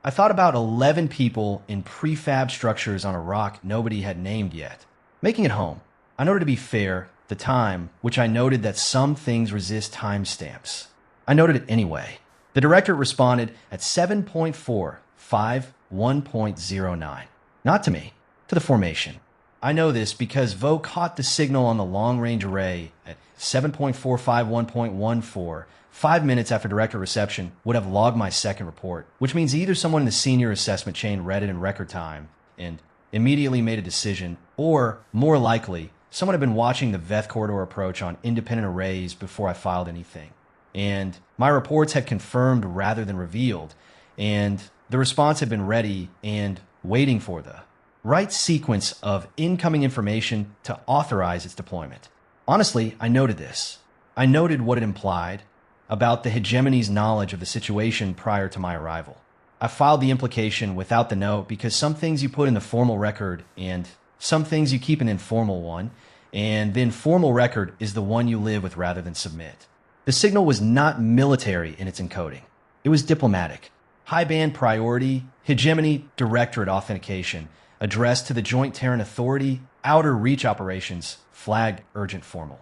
I thought about 11 people in prefab structures on a rock nobody had named yet, making it home. I noted, to be fair, the time, which I noted that some things resist timestamps. I noted it anyway. The director responded at 7.451.09. Not to me, to the formation. I know this because Vo caught the signal on the long-range array at 7.451.14, 5 minutes after director reception, would have logged my second report, which means either someone in the senior assessment chain read it in record time and immediately made a decision, or, more likely, someone had been watching the Veth Corridor approach on independent arrays before I filed anything. And my reports had confirmed rather than revealed, and the response had been ready and waiting for the right sequence of incoming information to authorize its deployment. Honestly, I noted this. I noted what it implied, about the hegemony's knowledge of the situation prior to my arrival. I filed the implication without the note because some things you put in the formal record and some things you keep an informal one, and the informal record is the one you live with rather than submit. The signal was not military in its encoding. It was diplomatic. High band priority, hegemony directorate authentication, addressed to the Joint Terran Authority, outer reach operations, flagged urgent formal.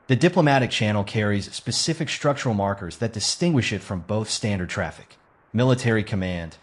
The diplomatic channel carries specific structural markers that distinguish it from both standard traffic. Military command.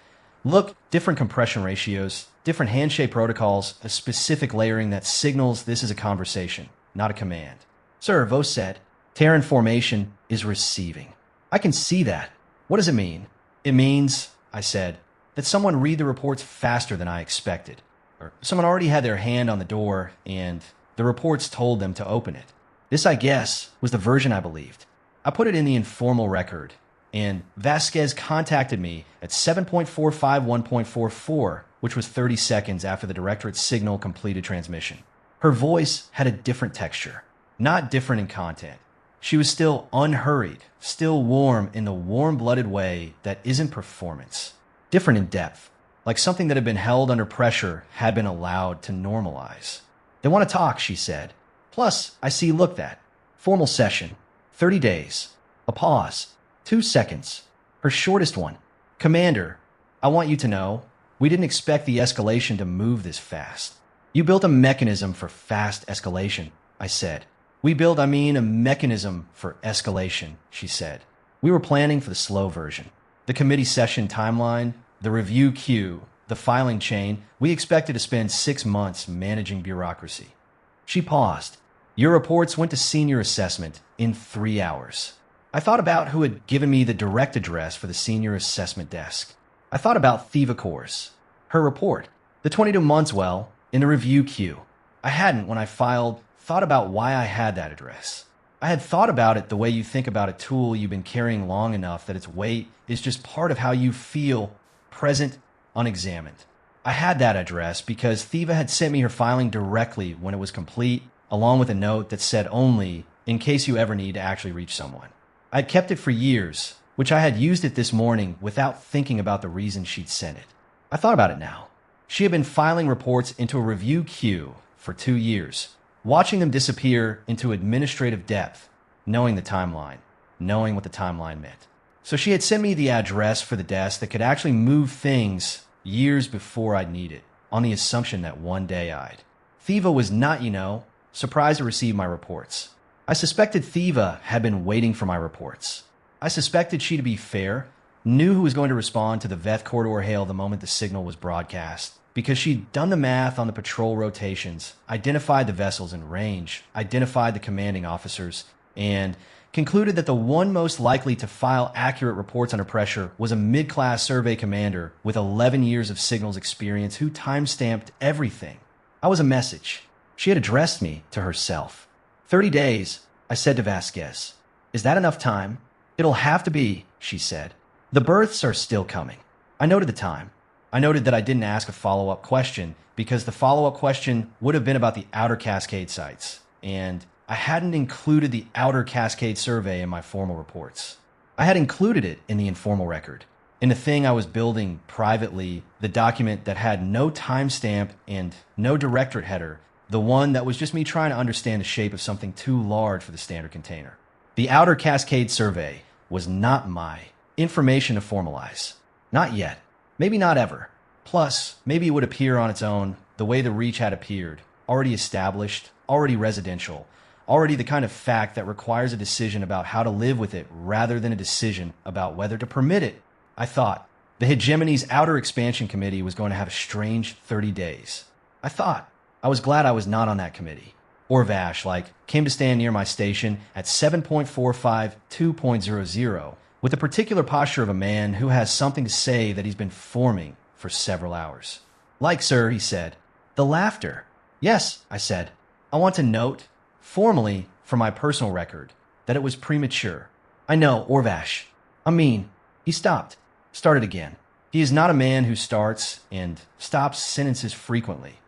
Look, different compression ratios, different handshake protocols, a specific layering that signals this is a conversation, not a command. Sir, Vos said, Terran formation is receiving. I can see that. What does it mean? It means, I said, that someone read the reports faster than I expected. Or someone already had their hand on the door and the reports told them to open it. This, I guess, was the version I believed. I put it in the informal record, and Vasquez contacted me at 7.451.44, which was 30 seconds after the directorate's signal completed transmission. Her voice had a different texture, not different in content. She was still unhurried, still warm in the warm-blooded way that isn't performance. Different in depth, like something that had been held under pressure had been allowed to normalize. They want to talk, she said. Plus, I see looked at. Formal session. 30 days. A pause. 2 seconds. Her shortest one. Commander, I want you to know, we didn't expect the escalation to move this fast. You built a mechanism for fast escalation, I said. We built, a mechanism for escalation, she said. We were planning for the slow version. The committee session timeline, the review queue, the filing chain, we expected to spend 6 months managing bureaucracy. She paused. Your reports went to senior assessment in 3 hours. I thought about who had given me the direct address for the senior assessment desk. I thought about Thiva Course. Her report. The 22 months, well, in the review queue. I hadn't, when I filed, thought about why I had that address. I had thought about it the way you think about a tool you've been carrying long enough that its weight is just part of how you feel, present, unexamined. I had that address because Thiva had sent me her filing directly when it was complete, along with a note that said only, in case you ever need to actually reach someone. I'd kept it for years, which I had used it this morning without thinking about the reason she'd sent it. I thought about it now. She had been filing reports into a review queue for 2 years, watching them disappear into administrative depth, knowing the timeline, knowing what the timeline meant. So she had sent me the address for the desk that could actually move things years before I'd need it, on the assumption that one day I'd. Thiva was not, surprised to receive my reports. I suspected Thiva had been waiting for my reports. I suspected she, to be fair, knew who was going to respond to the Veth corridor hail the moment the signal was broadcast, because she'd done the math on the patrol rotations, identified the vessels in range, identified the commanding officers, and concluded that the one most likely to file accurate reports under pressure was a mid-class survey commander with 11 years of signals experience who time-stamped everything. I was a message. She had addressed me to herself. 30 days, I said to Vasquez. Is that enough time? It'll have to be, she said. The berths are still coming. I noted the time. I noted that I didn't ask a follow-up question because the follow-up question would have been about the outer Cascade sites, and I hadn't included the outer Cascade survey in my formal reports. I had included it in the informal record, in the thing I was building privately, the document that had no timestamp and no directorate header, the one that was just me trying to understand the shape of something too large for the standard container. The outer Cascade survey was not my information to formalize. Not yet. Maybe not ever. Plus, maybe it would appear on its own the way the Reach had appeared, already established, already residential, already the kind of fact that requires a decision about how to live with it rather than a decision about whether to permit it. I thought the hegemony's outer expansion committee was going to have a strange 30 days. I was glad I was not on that committee. Orvash, came to stand near my station at 7.452.00 with the particular posture of a man who has something to say that he's been forming for several hours. Sir, he said. The laughter. Yes, I said. I want to note, formally, for my personal record, that it was premature. I know, Orvash. He stopped. Started again. He is not a man who starts and stops sentences frequently.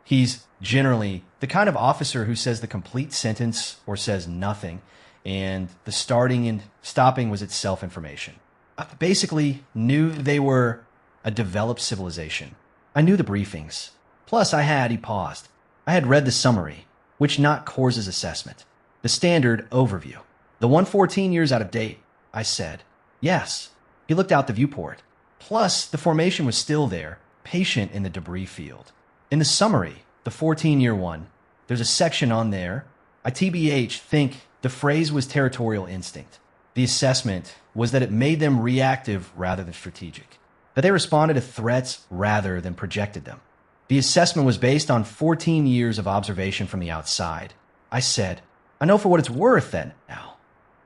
He's generally the kind of officer who says the complete sentence or says nothing, and the starting and stopping was itself information. I basically knew they were a developed civilization. I knew the briefings. Plus, he paused. I had read the summary, which not Coors' assessment. The standard overview. The 114 years out of date, I said. Yes. He looked out the viewport. Plus, the formation was still there, patient in the debris field. In the summary, the 14-year one, there's a section on there. I TBH think the phrase was territorial instinct. The assessment was that it made them reactive rather than strategic. That they responded to threats rather than projected them. The assessment was based on 14 years of observation from the outside. I said, I know for what it's worth then now.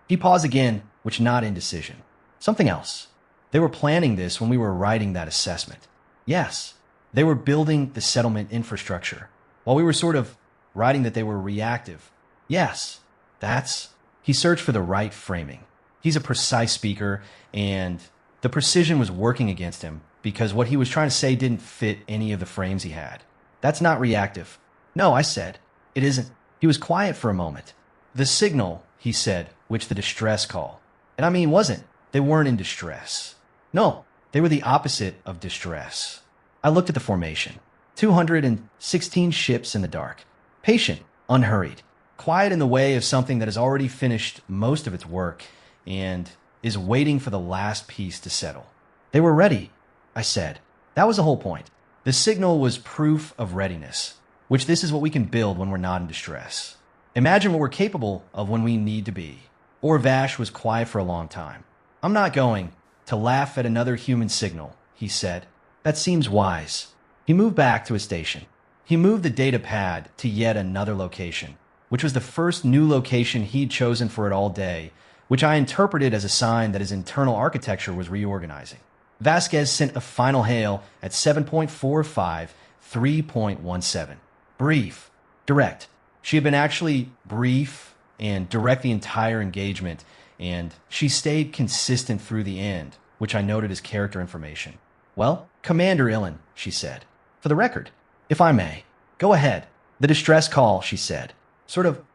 He paused again, which not indecision. Something else. They were planning this when we were writing that assessment. Yes, they were building the settlement infrastructure, while we were sort of writing that they were reactive. Yes, that's... He searched for the right framing. He's a precise speaker, and the precision was working against him because what he was trying to say didn't fit any of the frames he had. That's not reactive. No, I said. It isn't. He was quiet for a moment. The signal, he said, which the distress call. And I mean, wasn't. They weren't in distress. No, they were the opposite of distress. I looked at the formation. 216 ships in the dark. Patient, unhurried. Quiet in the way of something that has already finished most of its work and is waiting for the last piece to settle. They were ready, I said. That was the whole point. The signal was proof of readiness, which this is what we can build when we're not in distress. Imagine what we're capable of when we need to be. Or Vash was quiet for a long time. I'm not going to laugh at another human signal, he said. That seems wise. He moved back to his station. He moved the data pad to yet another location, which was the first new location he'd chosen for it all day, which I interpreted as a sign that his internal architecture was reorganizing. Vasquez sent a final hail at 7.45, 3.17. Brief. Direct. She had been actually brief and direct the entire engagement, and she stayed consistent through the end, which I noted as character information. Well, Commander Illen, she said. For the record, if I may, go ahead. The distress call, she said.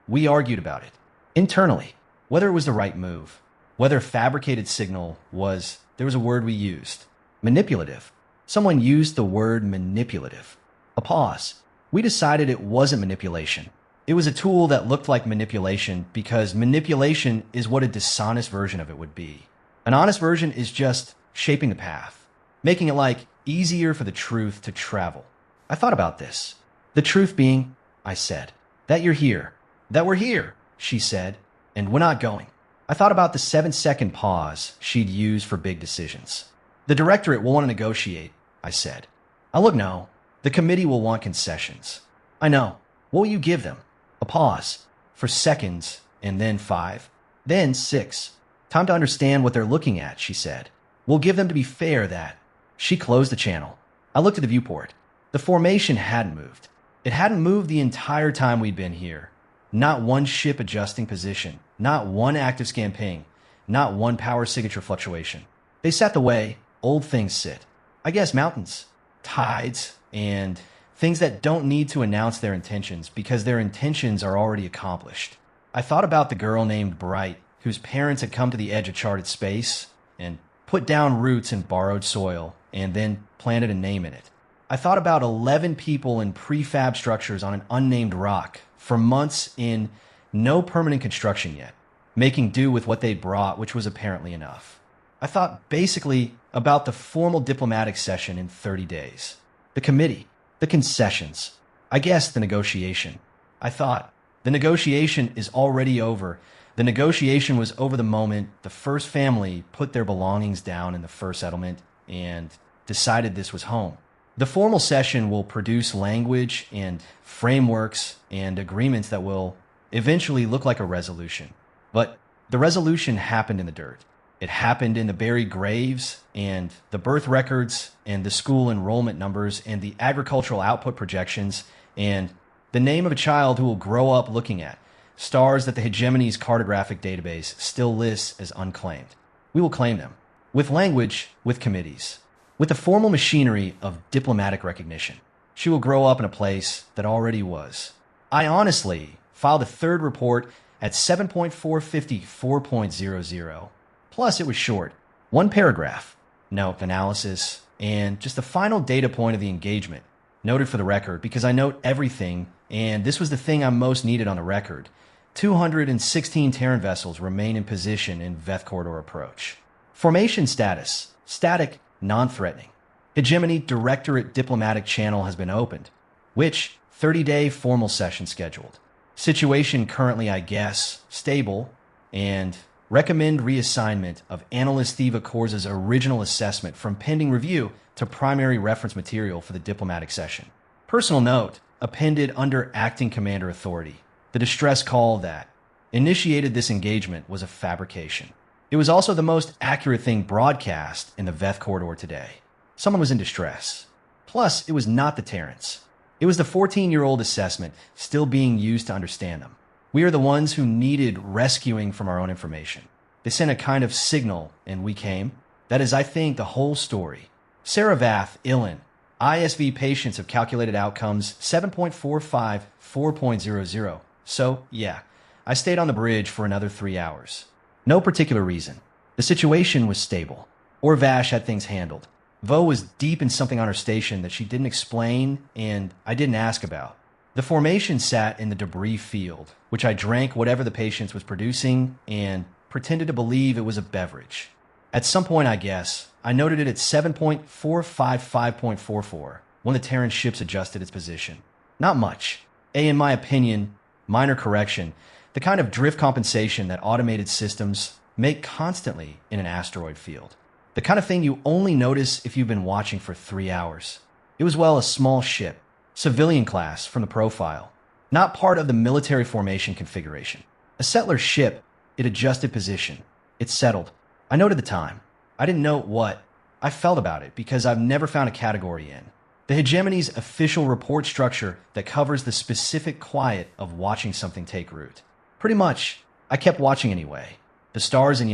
We argued about it. Internally, whether it was the right move, whether fabricated signal was, there was a word we used. Manipulative. Someone used the word manipulative. A pause. We decided it wasn't manipulation. It was a tool that looked like manipulation because manipulation is what a dishonest version of it would be. An honest version is just shaping the path, making it easier for the truth to travel. I thought about this. The truth being, I said, that you're here. That we're here, she said, and we're not going. I thought about the 7-second pause she'd use for big decisions. The directorate will want to negotiate, I said. No. The committee will want concessions. I know. What will you give them? A pause. For seconds, and then 5. Then 6. Time to understand what they're looking at, she said. We'll give them to be fair that... She closed the channel. I looked at the viewport. The formation hadn't moved. It hadn't moved the entire time we'd been here. Not one ship adjusting position. Not one active scan ping. Not one power signature fluctuation. They sat the way old things sit. I guess mountains, tides, and things that don't need to announce their intentions because their intentions are already accomplished. I thought about the girl named Bright, whose parents had come to the edge of charted space and put down roots in borrowed soil and then planted a name in it. I thought about 11 people in prefab structures on an unnamed rock for months in no permanent construction yet, making do with what they'd brought, which was apparently enough. I thought basically about the formal diplomatic session in 30 days, the committee, the concessions, I guess the negotiation. I thought, the negotiation is already over. The negotiation was over the moment the first family put their belongings down in the first settlement and decided this was home. The formal session will produce language and frameworks and agreements that will eventually look like a resolution. But the resolution happened in the dirt. It happened in the buried graves and the birth records and the school enrollment numbers and the agricultural output projections and the name of a child who will grow up looking at stars that the hegemony's cartographic database still lists as unclaimed. We will claim them. With language, with committees. With the formal machinery of diplomatic recognition, she will grow up in a place that already was. I honestly filed a third report at 7.454.00. Plus, it was short. One paragraph. No analysis. And just the final data point of the engagement. Noted for the record, because I note everything, and this was the thing I most needed on the record. 216 Terran vessels remain in position in Veth Corridor approach. Formation status. Static, non-threatening. Hegemony Directorate Diplomatic Channel has been opened, which 30-day formal session scheduled. Situation currently, I guess, stable, and recommend reassignment of Analyst Theva Corza's original assessment from pending review to primary reference material for the diplomatic session. Personal note, appended under Acting Commander Authority. The distress call that initiated this engagement was a fabrication. It was also the most accurate thing broadcast in the Veth Corridor today. Someone was in distress. Plus, it was not the Terrans. It was the 14-year-old assessment still being used to understand them. We are the ones who needed rescuing from our own information. They sent a kind of signal, and we came. That is, I think, the whole story. Saravath, Ilan, ISV patients have calculated outcomes 7.45, 4.00. So, yeah, I stayed on the bridge for another 3 hours. No particular reason. The situation was stable. Orvash had things handled. Vo was deep in something on her station that she didn't explain and I didn't ask about. The formation sat in the debris field, which I drank whatever the patient was producing and pretended to believe it was a beverage. At some point, I guess, I noted it at 7.455.44 when the Terran ships adjusted its position. Not much. In my opinion, minor correction, the kind of drift compensation that automated systems make constantly in an asteroid field. The kind of thing you only notice if you've been watching for 3 hours. It was, well, a small ship, civilian class from the profile, not part of the military formation configuration. A settler ship, it adjusted position. It settled. I noted the time. I didn't note what. I felt about it because I've never found a category in. The hegemony's official report structure that covers the specific quiet of watching something take root. Pretty much, I kept watching anyway. The stars and,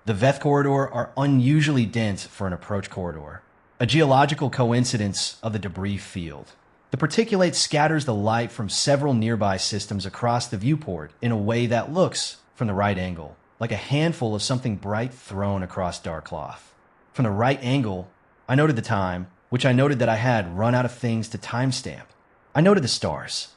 the Veth Corridor are unusually dense for an approach corridor. A geological coincidence of the debris field. The particulate scatters the light from several nearby systems across the viewport in a way that looks, from the right angle, like a handful of something bright thrown across dark cloth. From the right angle, I noted the time, which I noted that I had run out of things to timestamp. I noted the stars.